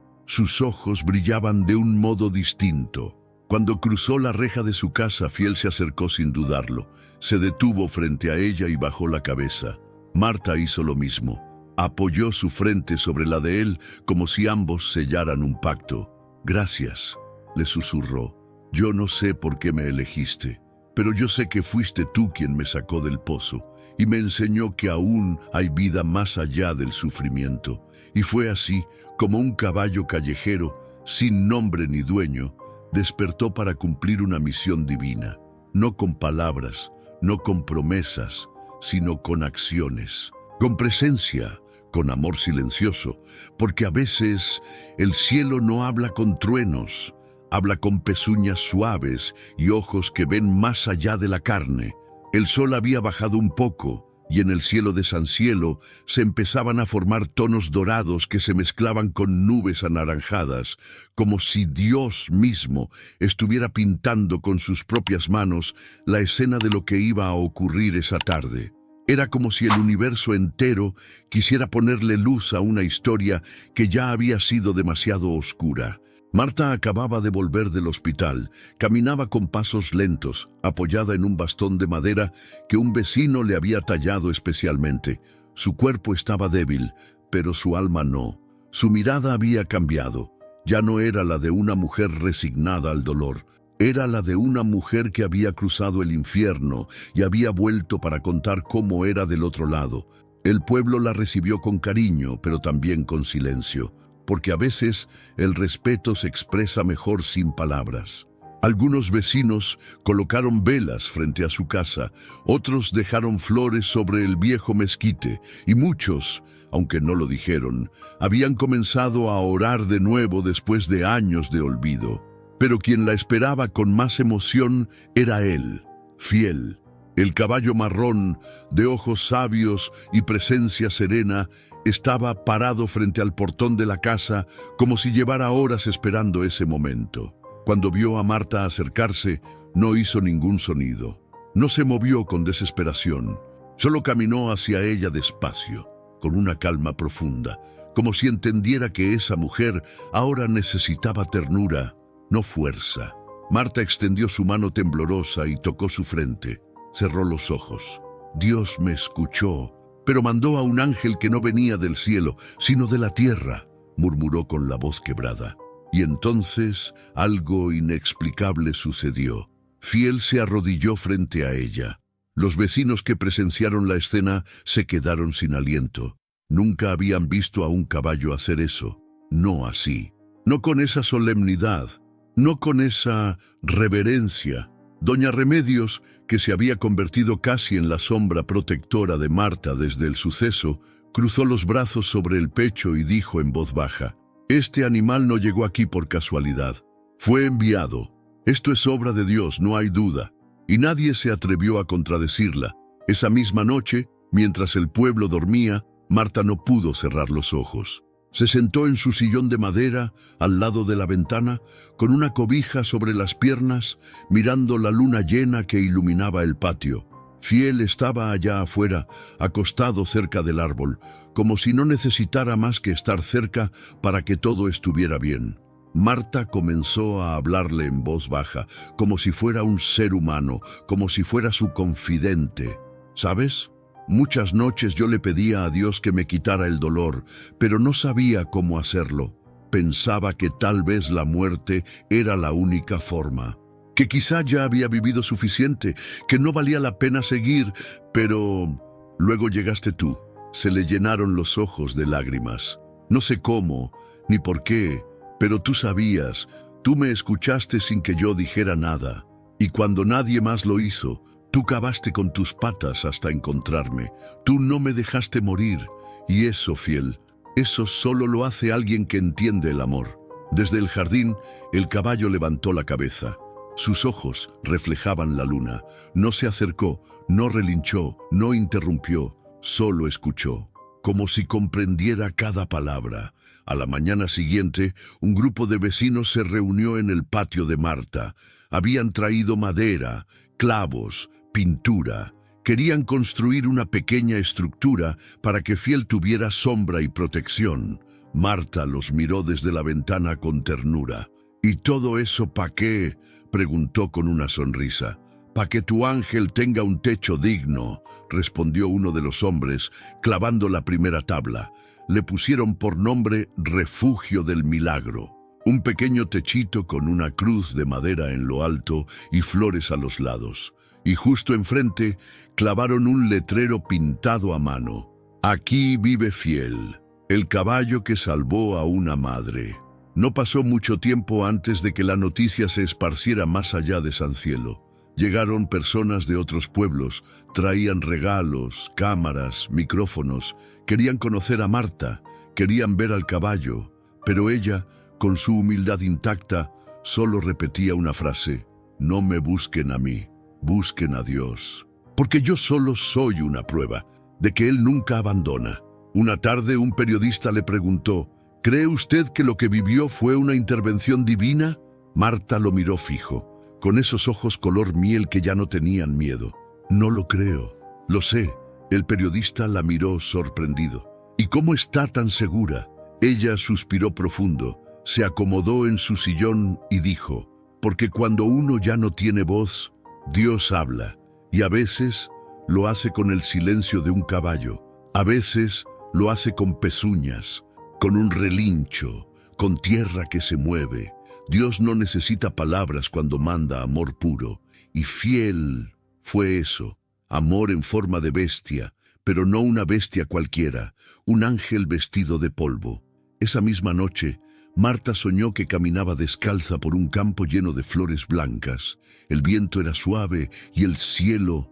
brillaban de un modo distinto. Cuando cruzó la reja de su casa, Fiel se acercó sin dudarlo. Se detuvo frente a ella y bajó la cabeza. Marta hizo lo mismo. Apoyó su frente sobre la de él como si ambos sellaran un pacto. «Gracias», le susurró. «Yo no sé por qué me elegiste, pero yo sé que fuiste tú quien me sacó del pozo y me enseñó que aún hay vida más allá del sufrimiento». Y fue así como un caballo callejero, sin nombre ni dueño, despertó para cumplir una misión divina, no con palabras, no con promesas, sino con acciones, con presencia, con amor silencioso, porque a veces el cielo no habla con truenos, habla con pezuñas suaves y ojos que ven más allá de la carne. El sol había bajado un poco, y en el cielo de San Cielo se empezaban a formar tonos dorados que se mezclaban con nubes anaranjadas, como si Dios mismo estuviera pintando con sus propias manos la escena de lo que iba a ocurrir esa tarde. Era como si el universo entero quisiera ponerle luz a una historia que ya había sido demasiado oscura. Marta acababa de volver del hospital. Caminaba con pasos lentos, apoyada en un bastón de madera que un vecino le había tallado especialmente. Su cuerpo estaba débil, pero su alma no. Su mirada había cambiado. Ya no era la de una mujer resignada al dolor. Era la de una mujer que había cruzado el infierno y había vuelto para contar cómo era del otro lado. El pueblo la recibió con cariño, pero también con silencio, porque a veces el respeto se expresa mejor sin palabras. Algunos vecinos colocaron velas frente a su casa, otros dejaron flores sobre el viejo mezquite, y muchos, aunque no lo dijeron, habían comenzado a orar de nuevo después de años de olvido. Pero quien la esperaba con más emoción era él, Fiel. El caballo marrón, de ojos sabios y presencia serena, estaba parado frente al portón de la casa como si llevara horas esperando ese momento. Cuando vio a Marta acercarse, no hizo ningún sonido. No se movió con desesperación, solo caminó hacia ella despacio, con una calma profunda, como si entendiera que esa mujer ahora necesitaba ternura, no fuerza. Marta extendió su mano temblorosa y tocó su frente. Cerró los ojos. Dios me escuchó, pero mandó a un ángel que no venía del cielo, sino de la tierra, murmuró con la voz quebrada. Y entonces algo inexplicable sucedió. Fiel se arrodilló frente a ella. Los vecinos que presenciaron la escena se quedaron sin aliento. Nunca habían visto a un caballo hacer eso. No así. No con esa solemnidad. No con esa reverencia. Doña Remedios, que se había convertido casi en la sombra protectora de Marta desde el suceso, cruzó los brazos sobre el pecho y dijo en voz baja: «Este animal no llegó aquí por casualidad. Fue enviado. Esto es obra de Dios, no hay duda». Y nadie se atrevió a contradecirla. Esa misma noche, mientras el pueblo dormía, Marta no pudo cerrar los ojos. Se sentó en su sillón de madera, al lado de la ventana, con una cobija sobre las piernas, mirando la luna llena que iluminaba el patio. Fiel estaba allá afuera, acostado cerca del árbol, como si no necesitara más que estar cerca para que todo estuviera bien. Marta comenzó a hablarle en voz baja, como si fuera un ser humano, como si fuera su confidente. «¿Sabes? Muchas noches yo le pedía a Dios que me quitara el dolor, pero no sabía cómo hacerlo. Pensaba que tal vez la muerte era la única forma, que quizá ya había vivido suficiente, que no valía la pena seguir, pero luego llegaste tú». Se le llenaron los ojos de lágrimas. «No sé cómo, ni por qué, pero tú sabías, tú me escuchaste sin que yo dijera nada. Y cuando nadie más lo hizo, tú cavaste con tus patas hasta encontrarme. Tú no me dejaste morir. Y eso, Fiel, eso solo lo hace alguien que entiende el amor». Desde el jardín, el caballo levantó la cabeza. Sus ojos reflejaban la luna. No se acercó, no relinchó, no interrumpió, solo escuchó, como si comprendiera cada palabra. A la mañana siguiente, un grupo de vecinos se reunió en el patio de Marta. Habían traído madera, clavos, pintura. Querían construir una pequeña estructura para que Fiel tuviera sombra y protección. Marta los miró desde la ventana con ternura. «¿Y todo eso pa' qué?», preguntó con una sonrisa. «Pa' que tu ángel tenga un techo digno», respondió uno de los hombres, clavando la primera tabla. Le pusieron por nombre Refugio del Milagro. Un pequeño techito con una cruz de madera en lo alto y flores a los lados. Y justo enfrente clavaron un letrero pintado a mano. «Aquí vive Fiel, el caballo que salvó a una madre». No pasó mucho tiempo antes de que la noticia se esparciera más allá de San Cielo. Llegaron personas de otros pueblos, traían regalos, cámaras, micrófonos, querían conocer a Marta, querían ver al caballo, pero ella, con su humildad intacta, solo repetía una frase: «No me busquen a mí, busquen a Dios, porque yo solo soy una prueba de que Él nunca abandona». Una tarde un periodista le preguntó: «¿Cree usted que lo que vivió fue una intervención divina?». Marta lo miró fijo, con esos ojos color miel que ya no tenían miedo. «No lo creo». «Lo sé». El periodista la miró sorprendido. «¿Y cómo está tan segura?». Ella suspiró profundo, se acomodó en su sillón y dijo: «Porque cuando uno ya no tiene voz, Dios habla, y a veces lo hace con el silencio de un caballo, a veces lo hace con pezuñas, con un relincho, con tierra que se mueve. Dios no necesita palabras cuando manda amor puro, y Fiel fue eso, amor en forma de bestia, pero no una bestia cualquiera, un ángel vestido de polvo». Esa misma noche, Marta soñó que caminaba descalza por un campo lleno de flores blancas. El viento era suave y el cielo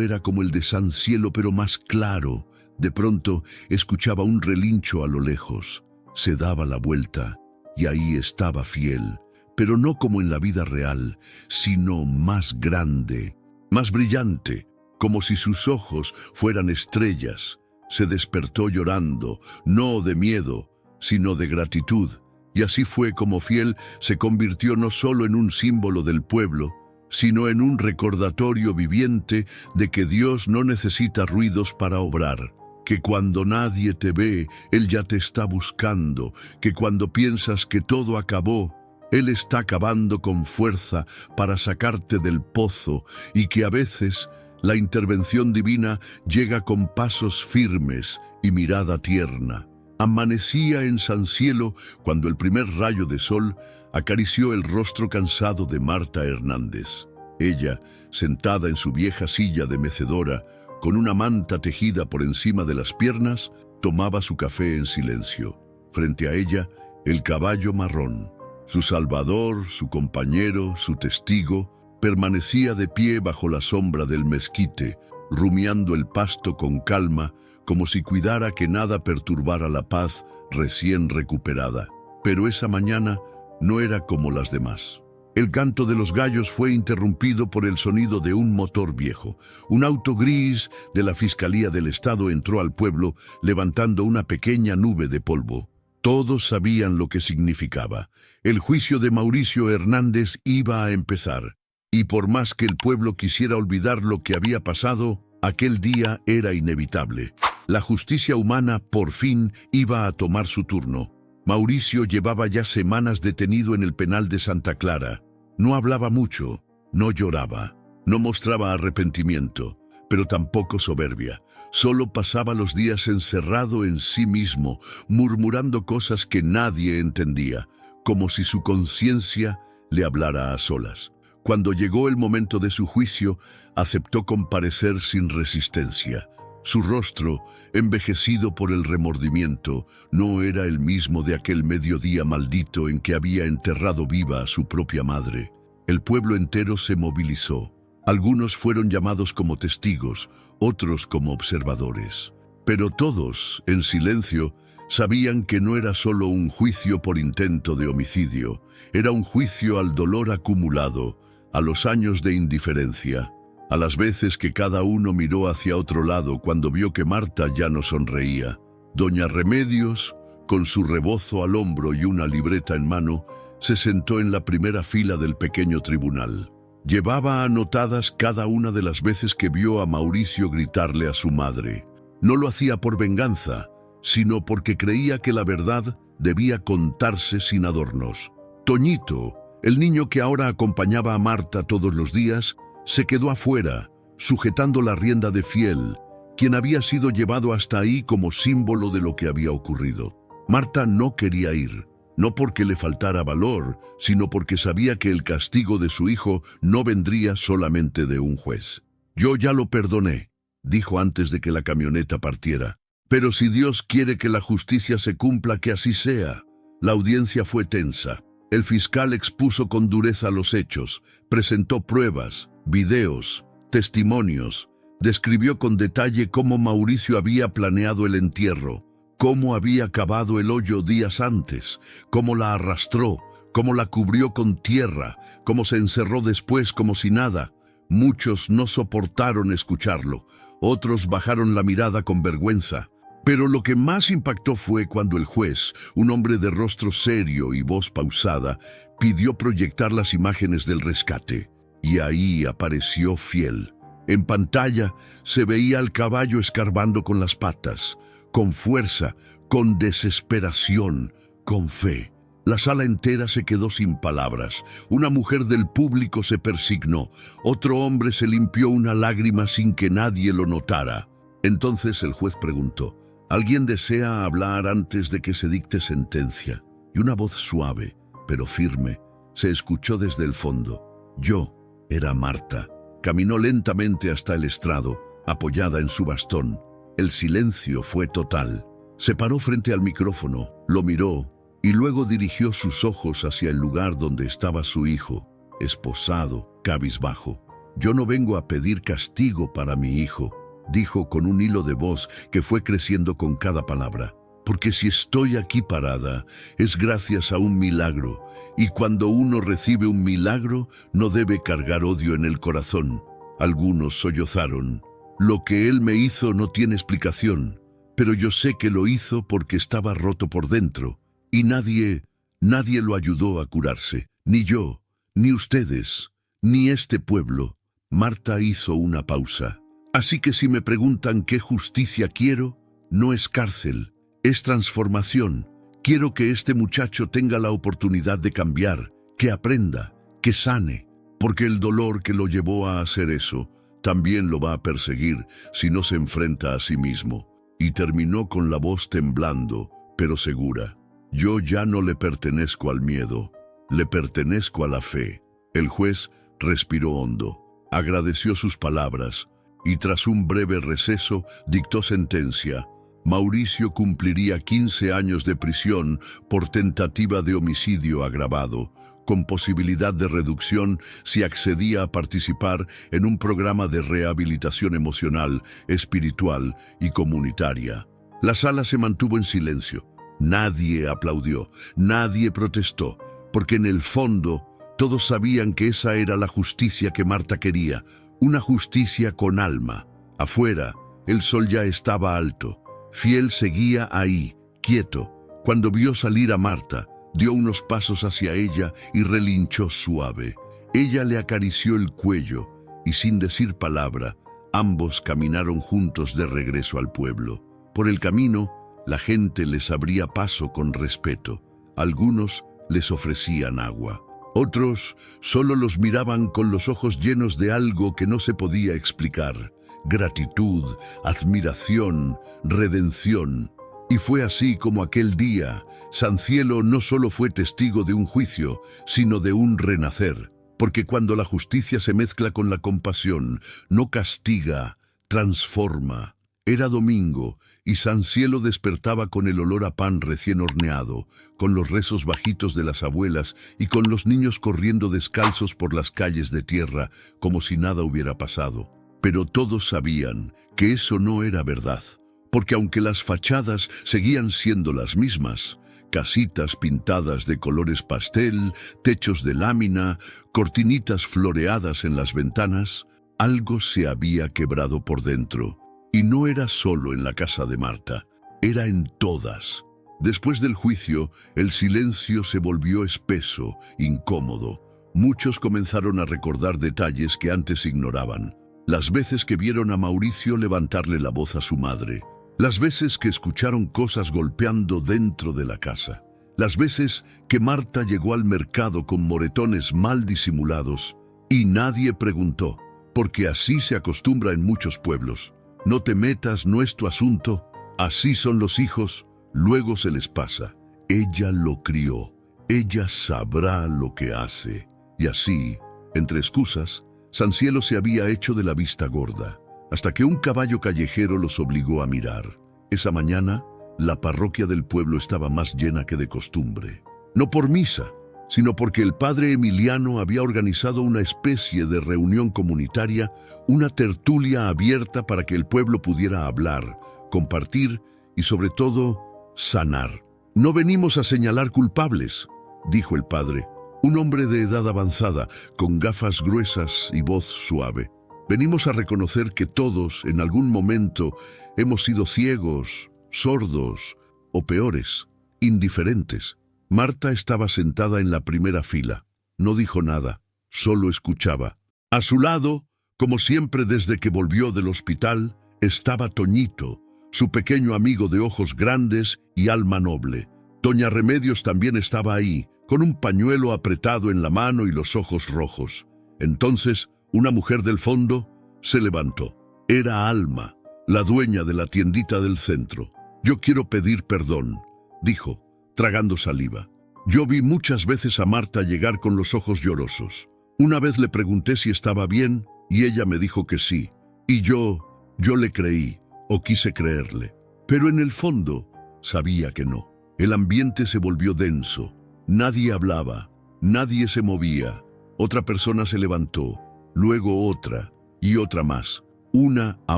era como el de San Cielo, pero más claro. De pronto escuchaba un relincho a lo lejos. Se daba la vuelta y ahí estaba Fiel, pero no como en la vida real, sino más grande, más brillante, como si sus ojos fueran estrellas. Se despertó llorando, no de miedo, sino de gratitud, y así fue como Fiel se convirtió no solo en un símbolo del pueblo, sino en un recordatorio viviente de que Dios no necesita ruidos para obrar, que cuando nadie te ve, Él ya te está buscando, que cuando piensas que todo acabó, Él está acabando con fuerza para sacarte del pozo, y que a veces la intervención divina llega con pasos firmes y mirada tierna. Amanecía en San Cielo cuando el primer rayo de sol acarició el rostro cansado de Marta Hernández. Ella, sentada en su vieja silla de mecedora, con una manta tejida por encima de las piernas, tomaba su café en silencio. Frente a ella, el caballo marrón, su salvador, su compañero, su testigo, permanecía de pie bajo la sombra del mezquite, rumiando el pasto con calma, como si cuidara que nada perturbara la paz recién recuperada. Pero esa mañana no era como las demás. El canto de los gallos fue interrumpido por el sonido de un motor viejo. Un auto gris de la Fiscalía del Estado entró al pueblo, levantando una pequeña nube de polvo. Todos sabían lo que significaba. El juicio de Mauricio Hernández iba a empezar. Y por más que el pueblo quisiera olvidar lo que había pasado, aquel día era inevitable. La justicia humana, por fin, iba a tomar su turno. Mauricio llevaba ya semanas detenido en el penal de Santa Clara. No hablaba mucho, no lloraba, no mostraba arrepentimiento, pero tampoco soberbia. Solo pasaba los días encerrado en sí mismo, murmurando cosas que nadie entendía, como si su conciencia le hablara a solas. Cuando llegó el momento de su juicio, aceptó comparecer sin resistencia. Su rostro, envejecido por el remordimiento, no era el mismo de aquel mediodía maldito en que había enterrado viva a su propia madre. El pueblo entero se movilizó. Algunos fueron llamados como testigos, otros como observadores. Pero todos, en silencio, sabían que no era solo un juicio por intento de homicidio, era un juicio al dolor acumulado, a los años de indiferencia, a las veces que cada uno miró hacia otro lado cuando vio que Marta ya no sonreía. Doña Remedios, con su rebozo al hombro y una libreta en mano, se sentó en la primera fila del pequeño tribunal. Llevaba anotadas cada una de las veces que vio a Mauricio gritarle a su madre. No lo hacía por venganza, sino porque creía que la verdad debía contarse sin adornos. Toñito, El niño que ahora acompañaba a Marta todos los días se quedó afuera, sujetando la rienda de Fiel, quien había sido llevado hasta ahí como símbolo de lo que había ocurrido. Marta no quería ir, no porque le faltara valor, sino porque sabía que el castigo de su hijo no vendría solamente de un juez. «Yo ya lo perdoné», dijo antes de que la camioneta partiera. «Pero si Dios quiere que la justicia se cumpla, que así sea». La audiencia fue tensa. El fiscal expuso con dureza los hechos, presentó pruebas, videos, testimonios, describió con detalle cómo Mauricio había planeado el entierro, cómo había cavado el hoyo días antes, cómo la arrastró, cómo la cubrió con tierra, cómo se encerró después como si nada. Muchos no soportaron escucharlo, otros bajaron la mirada con vergüenza. Pero lo que más impactó fue cuando el juez, un hombre de rostro serio y voz pausada, pidió proyectar las imágenes del rescate. Y ahí apareció Fiel. En pantalla se veía al caballo escarbando con las patas, con fuerza, con desesperación, con fe. La sala entera se quedó sin palabras. Una mujer del público se persignó. Otro hombre se limpió una lágrima sin que nadie lo notara. Entonces el juez preguntó: «¿Alguien desea hablar antes de que se dicte sentencia?». Y una voz suave, pero firme, se escuchó desde el fondo. Yo era Marta. Caminó lentamente hasta el estrado, apoyada en su bastón. El silencio fue total. Se paró frente al micrófono, lo miró y luego dirigió sus ojos hacia el lugar donde estaba su hijo, esposado, cabizbajo. «Yo no vengo a pedir castigo para mi hijo», dijo con un hilo de voz que fue creciendo con cada palabra. «Porque si estoy aquí parada, es gracias a un milagro, y cuando uno recibe un milagro, no debe cargar odio en el corazón». Algunos sollozaron. «Lo que él me hizo no tiene explicación, pero yo sé que lo hizo porque estaba roto por dentro, y nadie lo ayudó a curarse, ni yo, ni ustedes, ni este pueblo». Marta hizo una pausa. «Así que si me preguntan qué justicia quiero, no es cárcel, es transformación. Quiero que este muchacho tenga la oportunidad de cambiar, que aprenda, que sane, porque el dolor que lo llevó a hacer eso también lo va a perseguir si no se enfrenta a sí mismo». Y terminó con la voz temblando, pero segura: «Yo ya no le pertenezco al miedo, le pertenezco a la fe». El juez respiró hondo, agradeció sus palabras, y tras un breve receso dictó sentencia. Mauricio cumpliría 15 años de prisión por tentativa de homicidio agravado, con posibilidad de reducción si accedía a participar en un programa de rehabilitación emocional, espiritual y comunitaria. La sala se mantuvo en silencio. Nadie aplaudió, nadie protestó, porque en el fondo todos sabían que esa era la justicia que Marta quería. Una justicia con alma. Afuera, el sol ya estaba alto. Fiel seguía ahí, quieto. Cuando vio salir a Marta, dio unos pasos hacia ella y relinchó suave. Ella le acarició el cuello y sin decir palabra, ambos caminaron juntos de regreso al pueblo. Por el camino, la gente les abría paso con respeto. Algunos les ofrecían agua. Otros solo los miraban con los ojos llenos de algo que no se podía explicar: gratitud, admiración, redención. Y fue así como aquel día, San Cielo no solo fue testigo de un juicio, sino de un renacer. Porque cuando la justicia se mezcla con la compasión, no castiga, transforma. Era domingo, y San Cielo despertaba con el olor a pan recién horneado, con los rezos bajitos de las abuelas y con los niños corriendo descalzos por las calles de tierra, como si nada hubiera pasado. Pero todos sabían que eso no era verdad, porque aunque las fachadas seguían siendo las mismas, casitas pintadas de colores pastel, techos de lámina, cortinitas floreadas en las ventanas, algo se había quebrado por dentro. Y no era solo en la casa de Marta, era en todas. Después del juicio, el silencio se volvió espeso, incómodo. Muchos comenzaron a recordar detalles que antes ignoraban. Las veces que vieron a Mauricio levantarle la voz a su madre. Las veces que escucharon cosas golpeando dentro de la casa. las veces que Marta llegó al mercado con moretones mal disimulados y nadie preguntó, porque así se acostumbra en muchos pueblos. No te metas, no es tu asunto, así son los hijos, luego se les pasa. Ella lo crió, ella sabrá lo que hace. Y así, entre excusas, Sancielo se había hecho de la vista gorda, hasta que un caballo callejero los obligó a mirar. Esa mañana, la parroquia del pueblo estaba más llena que de costumbre. No por misa, sino porque el padre Emiliano había organizado una especie de reunión comunitaria, una tertulia abierta para que el pueblo pudiera hablar, compartir y sobre todo, sanar. No venimos a señalar culpables, dijo el padre, un hombre de edad avanzada, con gafas gruesas y voz suave. Venimos a reconocer que todos, en algún momento, hemos sido ciegos, sordos o peores, indiferentes. Marta estaba sentada en la primera fila. No dijo nada, solo escuchaba. A su lado, como siempre desde que volvió del hospital, estaba Toñito, su pequeño amigo de ojos grandes y alma noble. Doña Remedios también estaba ahí, con un pañuelo apretado en la mano y los ojos rojos. Entonces, una mujer del fondo se levantó. Era Alma, la dueña de la tiendita del centro. «Yo quiero pedir perdón», dijo, tragando saliva. «Yo vi muchas veces a Marta llegar con los ojos llorosos. Una vez le pregunté si estaba bien y ella me dijo que sí. Y yo le creí, o quise creerle. Pero en el fondo, sabía que no. El ambiente se volvió denso. Nadie hablaba, nadie se movía. Otra persona se levantó, luego otra y otra más. Una a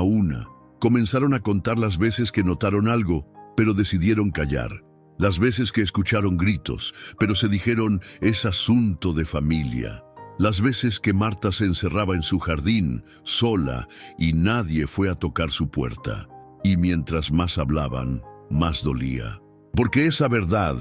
una. Comenzaron a contar las veces que notaron algo, pero decidieron callar. Las veces que escucharon gritos, pero se dijeron, es asunto de familia. Las veces que Marta se encerraba en su jardín, sola, y nadie fue a tocar su puerta. Y mientras más hablaban, más dolía. Porque esa verdad,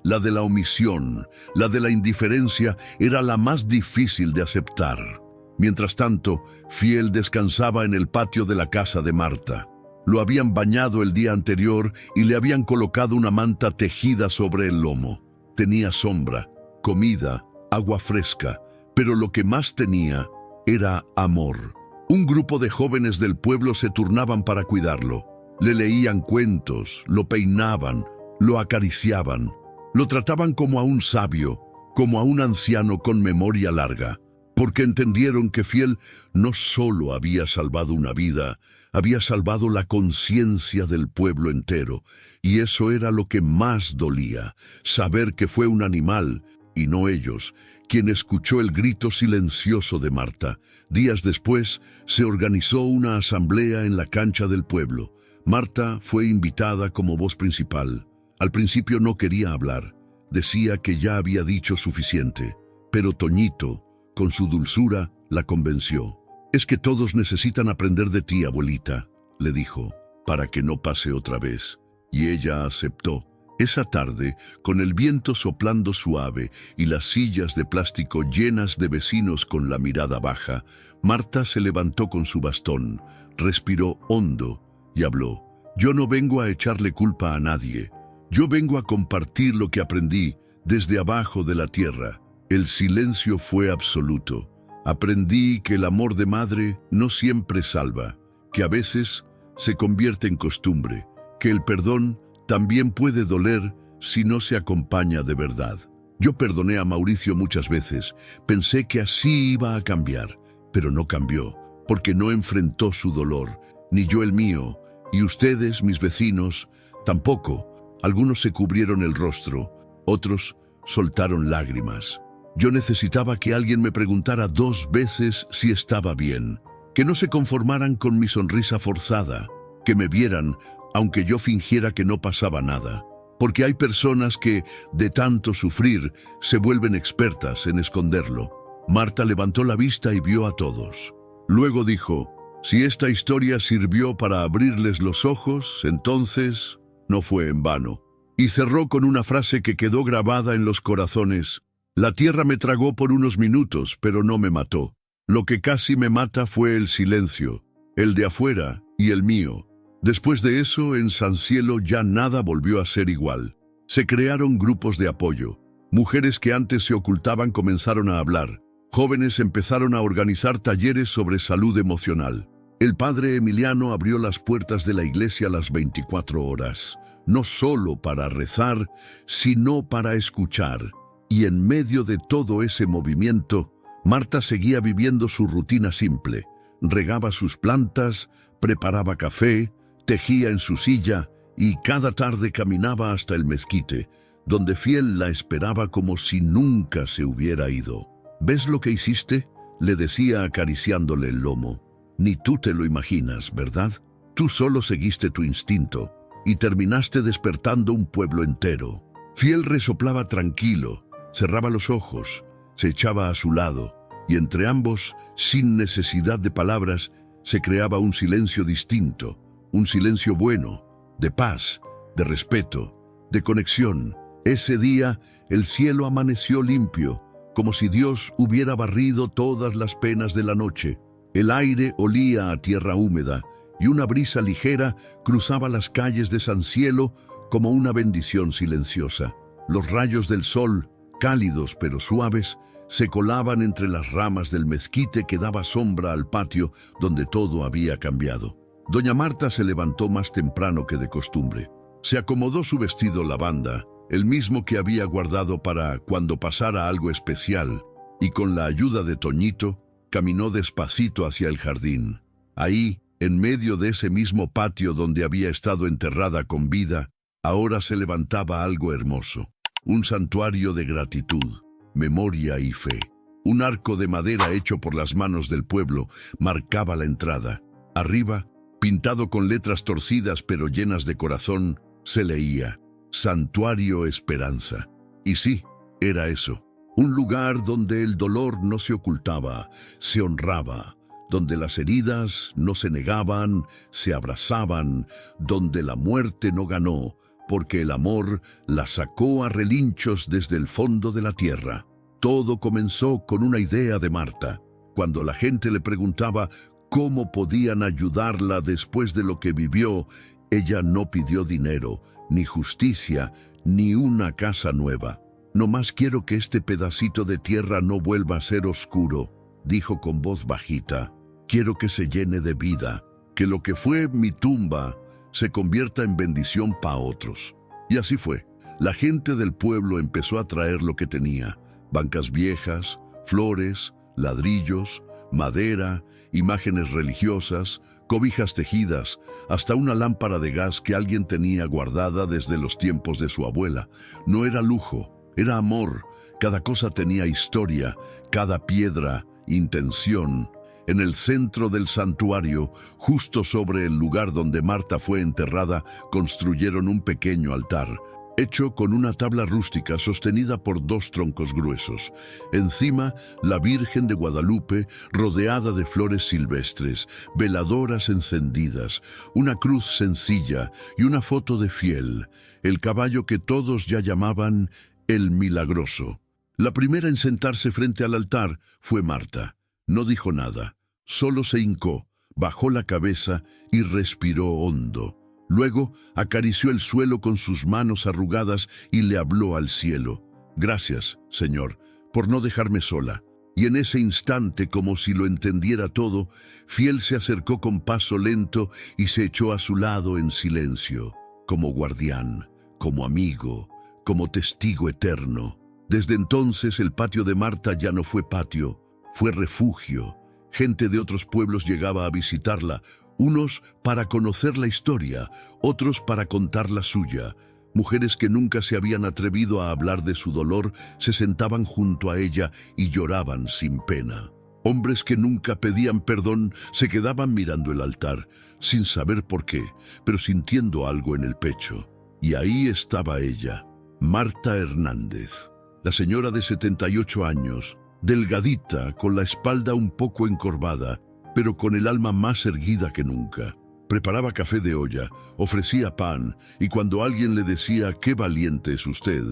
la de la omisión, la de la indiferencia, era la más difícil de aceptar. Mientras tanto, Fiel descansaba en el patio de la casa de Marta. Lo habían bañado el día anterior y le habían colocado una manta tejida sobre el lomo. Tenía sombra, comida, agua fresca, pero lo que más tenía era amor. Un grupo de jóvenes del pueblo se turnaban para cuidarlo. Le leían cuentos, lo peinaban, lo acariciaban. Lo trataban como a un sabio, como a un anciano con memoria larga. Porque entendieron que Fiel no solo había salvado una vida, había salvado la conciencia del pueblo entero, y eso era lo que más dolía, saber que fue un animal, y no ellos, quien escuchó el grito silencioso de Marta. Días después, se organizó una asamblea en la cancha del pueblo. Marta fue invitada como voz principal. Al principio no quería hablar, decía que ya había dicho suficiente, pero Toñito, con su dulzura, la convenció. «Es que todos necesitan aprender de ti, abuelita», le dijo, «para que no pase otra vez». Y ella aceptó. Esa tarde, con el viento soplando suave y las sillas de plástico llenas de vecinos con la mirada baja, Marta se levantó con su bastón, respiró hondo y habló. «Yo no vengo a echarle culpa a nadie. Yo vengo a compartir lo que aprendí desde abajo de la tierra». El silencio fue absoluto. Aprendí que el amor de madre no siempre salva, que a veces se convierte en costumbre, que el perdón también puede doler si no se acompaña de verdad. Yo perdoné a Mauricio muchas veces, pensé que así iba a cambiar, pero no cambió, porque no enfrentó su dolor, ni yo el mío, y ustedes, mis vecinos, tampoco. Algunos se cubrieron el rostro, otros soltaron lágrimas. Yo necesitaba que alguien me preguntara 2 veces si estaba bien, que no se conformaran con mi sonrisa forzada, que me vieran aunque yo fingiera que no pasaba nada. Porque hay personas que, de tanto sufrir, se vuelven expertas en esconderlo. Marta levantó la vista y vio a todos. Luego dijo, si esta historia sirvió para abrirles los ojos, entonces no fue en vano. Y cerró con una frase que quedó grabada en los corazones. La tierra me tragó por unos minutos, pero no me mató. Lo que casi me mata fue el silencio, el de afuera y el mío. Después de eso, en Sancielo ya nada volvió a ser igual. Se crearon grupos de apoyo. Mujeres que antes se ocultaban comenzaron a hablar. Jóvenes empezaron a organizar talleres sobre salud emocional. El padre Emiliano abrió las puertas de la iglesia a las 24 horas, no solo para rezar, sino para escuchar. Y en medio de todo ese movimiento, Marta seguía viviendo su rutina simple. Regaba sus plantas, preparaba café, tejía en su silla y cada tarde caminaba hasta el mezquite, donde Fiel la esperaba como si nunca se hubiera ido. ¿Ves lo que hiciste?, le decía acariciándole el lomo. Ni tú te lo imaginas, ¿verdad? Tú solo seguiste tu instinto y terminaste despertando un pueblo entero. Fiel resoplaba tranquilo, cerraba los ojos, se echaba a su lado y entre ambos, sin necesidad de palabras, se creaba un silencio distinto, un silencio bueno, de paz, de respeto, de conexión. Ese día el cielo amaneció limpio, como si Dios hubiera barrido todas las penas de la noche. El aire olía a tierra húmeda y una brisa ligera cruzaba las calles de San Cielo como una bendición silenciosa. Los rayos del sol, cálidos pero suaves, se colaban entre las ramas del mezquite que daba sombra al patio donde todo había cambiado. Doña Marta se levantó más temprano que de costumbre. Se acomodó su vestido lavanda, el mismo que había guardado para cuando pasara algo especial, y con la ayuda de Toñito, caminó despacito hacia el jardín. Ahí, en medio de ese mismo patio donde había estado enterrada con vida, ahora se levantaba algo hermoso. Un santuario de gratitud, memoria y fe. Un arco de madera hecho por las manos del pueblo marcaba la entrada. Arriba, pintado con letras torcidas pero llenas de corazón, se leía: Santuario Esperanza. Y sí, era eso. Un lugar donde el dolor no se ocultaba, se honraba, donde las heridas no se negaban, se abrazaban, donde la muerte no ganó, porque el amor la sacó a relinchos desde el fondo de la tierra. Todo comenzó con una idea de Marta. Cuando la gente le preguntaba cómo podían ayudarla después de lo que vivió, ella no pidió dinero, ni justicia, ni una casa nueva. «No más quiero que este pedacito de tierra no vuelva a ser oscuro», dijo con voz bajita. «Quiero que se llene de vida, que lo que fue mi tumba se convierta en bendición para otros». Y así fue. La gente del pueblo empezó a traer lo que tenía: bancas viejas, flores, ladrillos, madera, imágenes religiosas, cobijas tejidas, hasta una lámpara de gas que alguien tenía guardada desde los tiempos de su abuela. No era lujo, era amor. Cada cosa tenía historia, cada piedra, intención. En el centro del santuario, justo sobre el lugar donde Marta fue enterrada, construyeron un pequeño altar, hecho con una tabla rústica sostenida por 2 troncos gruesos. Encima, la Virgen de Guadalupe, rodeada de flores silvestres, veladoras encendidas, una cruz sencilla y una foto de Fiel, el caballo que todos ya llamaban el Milagroso. La primera en sentarse frente al altar fue Marta. No dijo nada, solo se hincó, bajó la cabeza y respiró hondo. Luego acarició el suelo con sus manos arrugadas y le habló al cielo: «Gracias, Señor, por no dejarme sola». Y en ese instante, como si lo entendiera todo, Fiel se acercó con paso lento y se echó a su lado en silencio, como guardián, como amigo, como testigo eterno. Desde entonces el patio de Marta ya no fue patio, fue refugio. Gente de otros pueblos llegaba a visitarla, unos para conocer la historia, otros para contar la suya. Mujeres que nunca se habían atrevido a hablar de su dolor se sentaban junto a ella y lloraban sin pena. Hombres que nunca pedían perdón se quedaban mirando el altar, sin saber por qué, pero sintiendo algo en el pecho. Y ahí estaba ella, Marta Hernández, la señora de 78 años, delgadita, con la espalda un poco encorvada, pero con el alma más erguida que nunca. Preparaba café de olla, ofrecía pan, y cuando alguien le decía «¡Qué valiente es usted!»,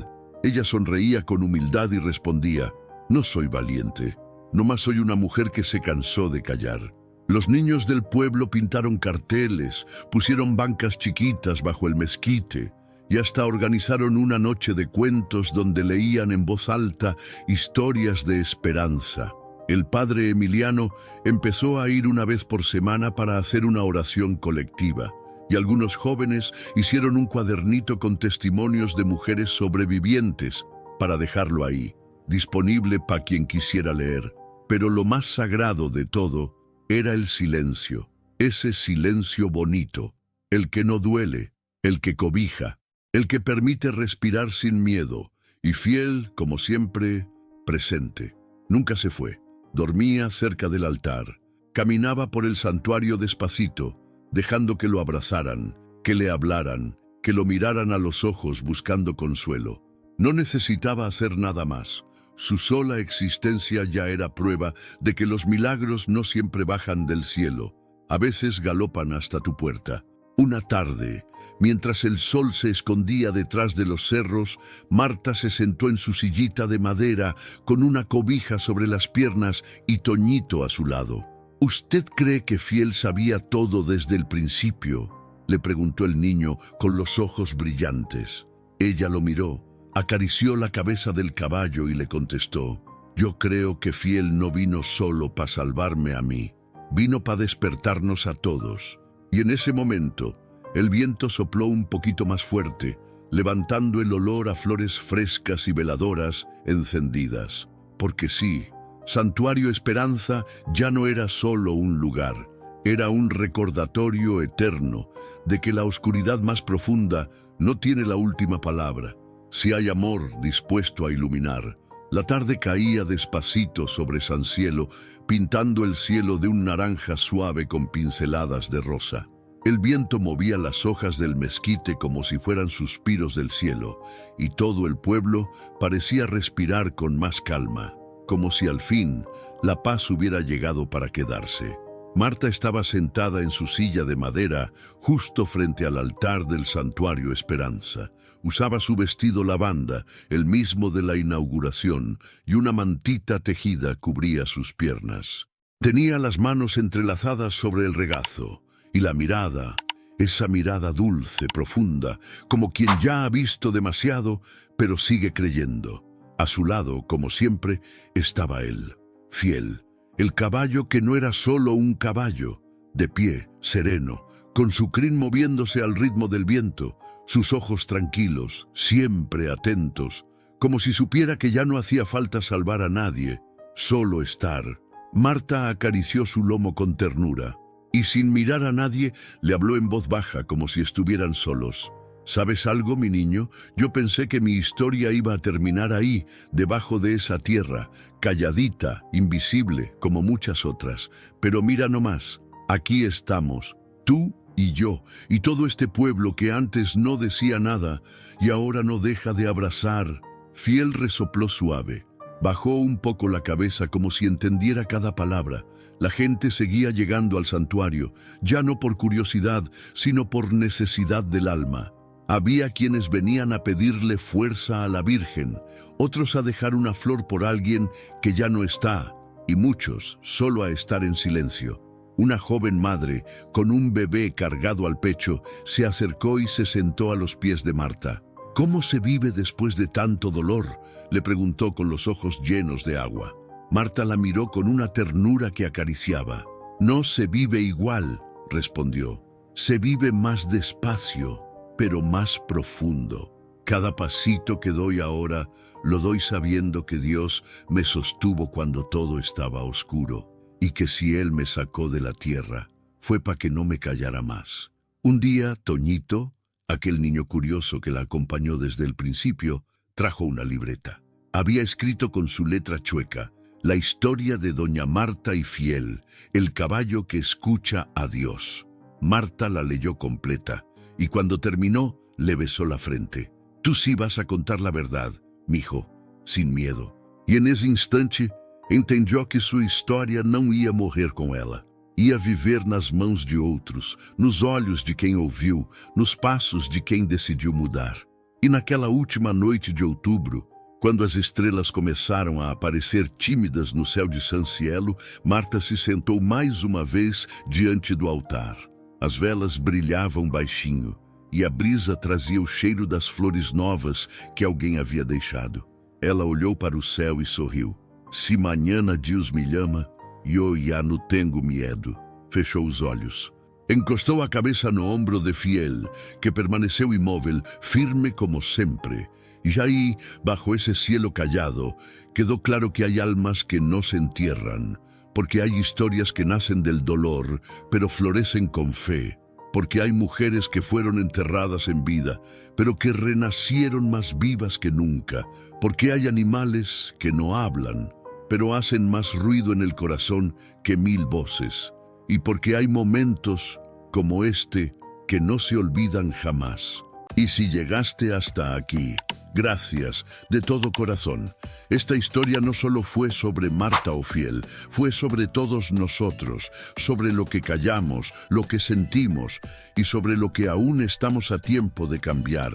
ella sonreía con humildad y respondía: «No soy valiente, nomás soy una mujer que se cansó de callar». Los niños del pueblo pintaron carteles, pusieron bancas chiquitas bajo el mezquite, y hasta organizaron una noche de cuentos donde leían en voz alta historias de esperanza. El padre Emiliano empezó a ir una vez por semana para hacer una oración colectiva, y algunos jóvenes hicieron un cuadernito con testimonios de mujeres sobrevivientes para dejarlo ahí, disponible para quien quisiera leer. Pero lo más sagrado de todo era el silencio, ese silencio bonito, el que no duele, el que cobija, el que permite respirar sin miedo, y fiel, como siempre, presente. Nunca se fue. Dormía cerca del altar. Caminaba por el santuario despacito, dejando que lo abrazaran, que le hablaran, que lo miraran a los ojos buscando consuelo. No necesitaba hacer nada más. Su sola existencia ya era prueba de que los milagros no siempre bajan del cielo. A veces galopan hasta tu puerta. Una tarde, mientras el sol se escondía detrás de los cerros, Marta se sentó en su sillita de madera con una cobija sobre las piernas y Toñito a su lado. ¿Usted cree que Fiel sabía todo desde el principio?, le preguntó el niño con los ojos brillantes. Ella lo miró, acarició la cabeza del caballo y le contestó: yo creo que Fiel no vino solo para salvarme a mí, vino para despertarnos a todos. Y en ese momento, el viento sopló un poquito más fuerte, levantando el olor a flores frescas y veladoras encendidas. Porque sí, Santuario Esperanza ya no era solo un lugar, era un recordatorio eterno de que la oscuridad más profunda no tiene la última palabra, si hay amor dispuesto a iluminar. La tarde caía despacito sobre San Cielo, pintando el cielo de un naranja suave con pinceladas de rosa. El viento movía las hojas del mezquite como si fueran suspiros del cielo, y todo el pueblo parecía respirar con más calma, como si al fin la paz hubiera llegado para quedarse. Marta estaba sentada en su silla de madera, justo frente al altar del Santuario Esperanza. Usaba su vestido lavanda, el mismo de la inauguración, y una mantita tejida cubría sus piernas. Tenía las manos entrelazadas sobre el regazo, y la mirada, esa mirada dulce, profunda, como quien ya ha visto demasiado, pero sigue creyendo. A su lado, como siempre, estaba él, Fiel, el caballo que no era solo un caballo, de pie, sereno, con su crin moviéndose al ritmo del viento, sus ojos tranquilos, siempre atentos, como si supiera que ya no hacía falta salvar a nadie, solo estar. Marta acarició su lomo con ternura, y sin mirar a nadie le habló en voz baja como si estuvieran solos. ¿Sabes algo, mi niño? Yo pensé que mi historia iba a terminar ahí, debajo de esa tierra, calladita, invisible, como muchas otras. Pero mira nomás, aquí estamos, tú y yo, y todo este pueblo que antes no decía nada, y ahora no deja de abrazar. Fiel resopló suave. Bajó un poco la cabeza como si entendiera cada palabra. La gente seguía llegando al santuario, ya no por curiosidad, sino por necesidad del alma. Había quienes venían a pedirle fuerza a la Virgen, otros a dejar una flor por alguien que ya no está, y muchos solo a estar en silencio. Una joven madre, con un bebé cargado al pecho, se acercó y se sentó a los pies de Marta. ¿Cómo se vive después de tanto dolor?, le preguntó con los ojos llenos de agua. Marta la miró con una ternura que acariciaba. No se vive igual, respondió. Se vive más despacio, pero más profundo. Cada pasito que doy ahora, lo doy sabiendo que Dios me sostuvo cuando todo estaba oscuro, y que si Él me sacó de la tierra, fue para que no me callara más. Un día, Toñito, aquel niño curioso que la acompañó desde el principio, trajo una libreta. Había escrito con su letra chueca la historia de doña Marta y Fiel, el caballo que escucha a Dios. Marta la leyó completa, y cuando terminó, le besó la frente. Tú sí vas a contar la verdad, mijo, sin miedo. E nesse instante, entendeu que sua história não ia morrer com ela. Ia viver nas mãos de outros, nos olhos de quem ouviu, nos passos de quem decidiu mudar. E naquela última noite de outubro, quando as estrelas começaram a aparecer tímidas no céu de San Cielo, Marta se sentou mais uma vez diante do altar. As velas brilhavam baixinho, e a brisa trazia o cheiro das flores novas que alguém havia deixado. Ela olhou para o céu e sorriu. Se mañana Deus me llama, yo ya no tengo miedo. Fechou os olhos. Encostou a cabeça no ombro de Fiel, que permaneceu imóvel, firme como sempre. Y ahí, bajo ese cielo callado, quedó claro que hay almas que no se entierran, porque hay historias que nacen del dolor, pero florecen con fe, porque hay mujeres que fueron enterradas en vida, pero que renacieron más vivas que nunca, porque hay animales que no hablan, pero hacen más ruido en el corazón que 1000 voces, y porque hay momentos como este que no se olvidan jamás. Y si llegaste hasta aquí, gracias de todo corazón. Esta historia no solo fue sobre Marta Ofiel, fue sobre todos nosotros, sobre lo que callamos, lo que sentimos y sobre lo que aún estamos a tiempo de cambiar.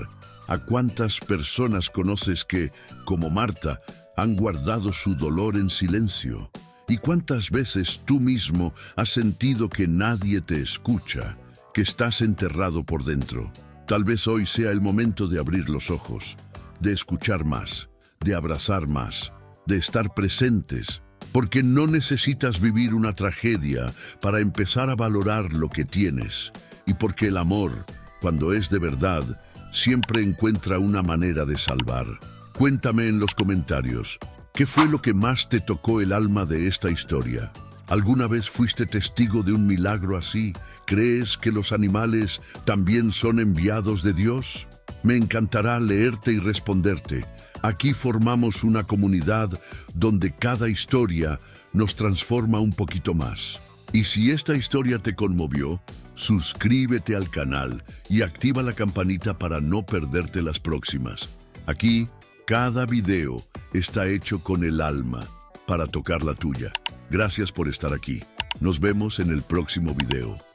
¿A cuántas personas conoces que, como Marta, han guardado su dolor en silencio? ¿Y cuántas veces tú mismo has sentido que nadie te escucha, que estás enterrado por dentro? Tal vez hoy sea el momento de abrir los ojos, de escuchar más, de abrazar más, de estar presentes, porque no necesitas vivir una tragedia para empezar a valorar lo que tienes, y porque el amor, cuando es de verdad, siempre encuentra una manera de salvar. Cuéntame en los comentarios, ¿qué fue lo que más te tocó el alma de esta historia? ¿Alguna vez fuiste testigo de un milagro así? ¿Crees que los animales también son enviados de Dios? Me encantará leerte y responderte. Aquí formamos una comunidad donde cada historia nos transforma un poquito más. Y si esta historia te conmovió, suscríbete al canal y activa la campanita para no perderte las próximas. Aquí, cada video está hecho con el alma para tocar la tuya. Gracias por estar aquí. Nos vemos en el próximo video.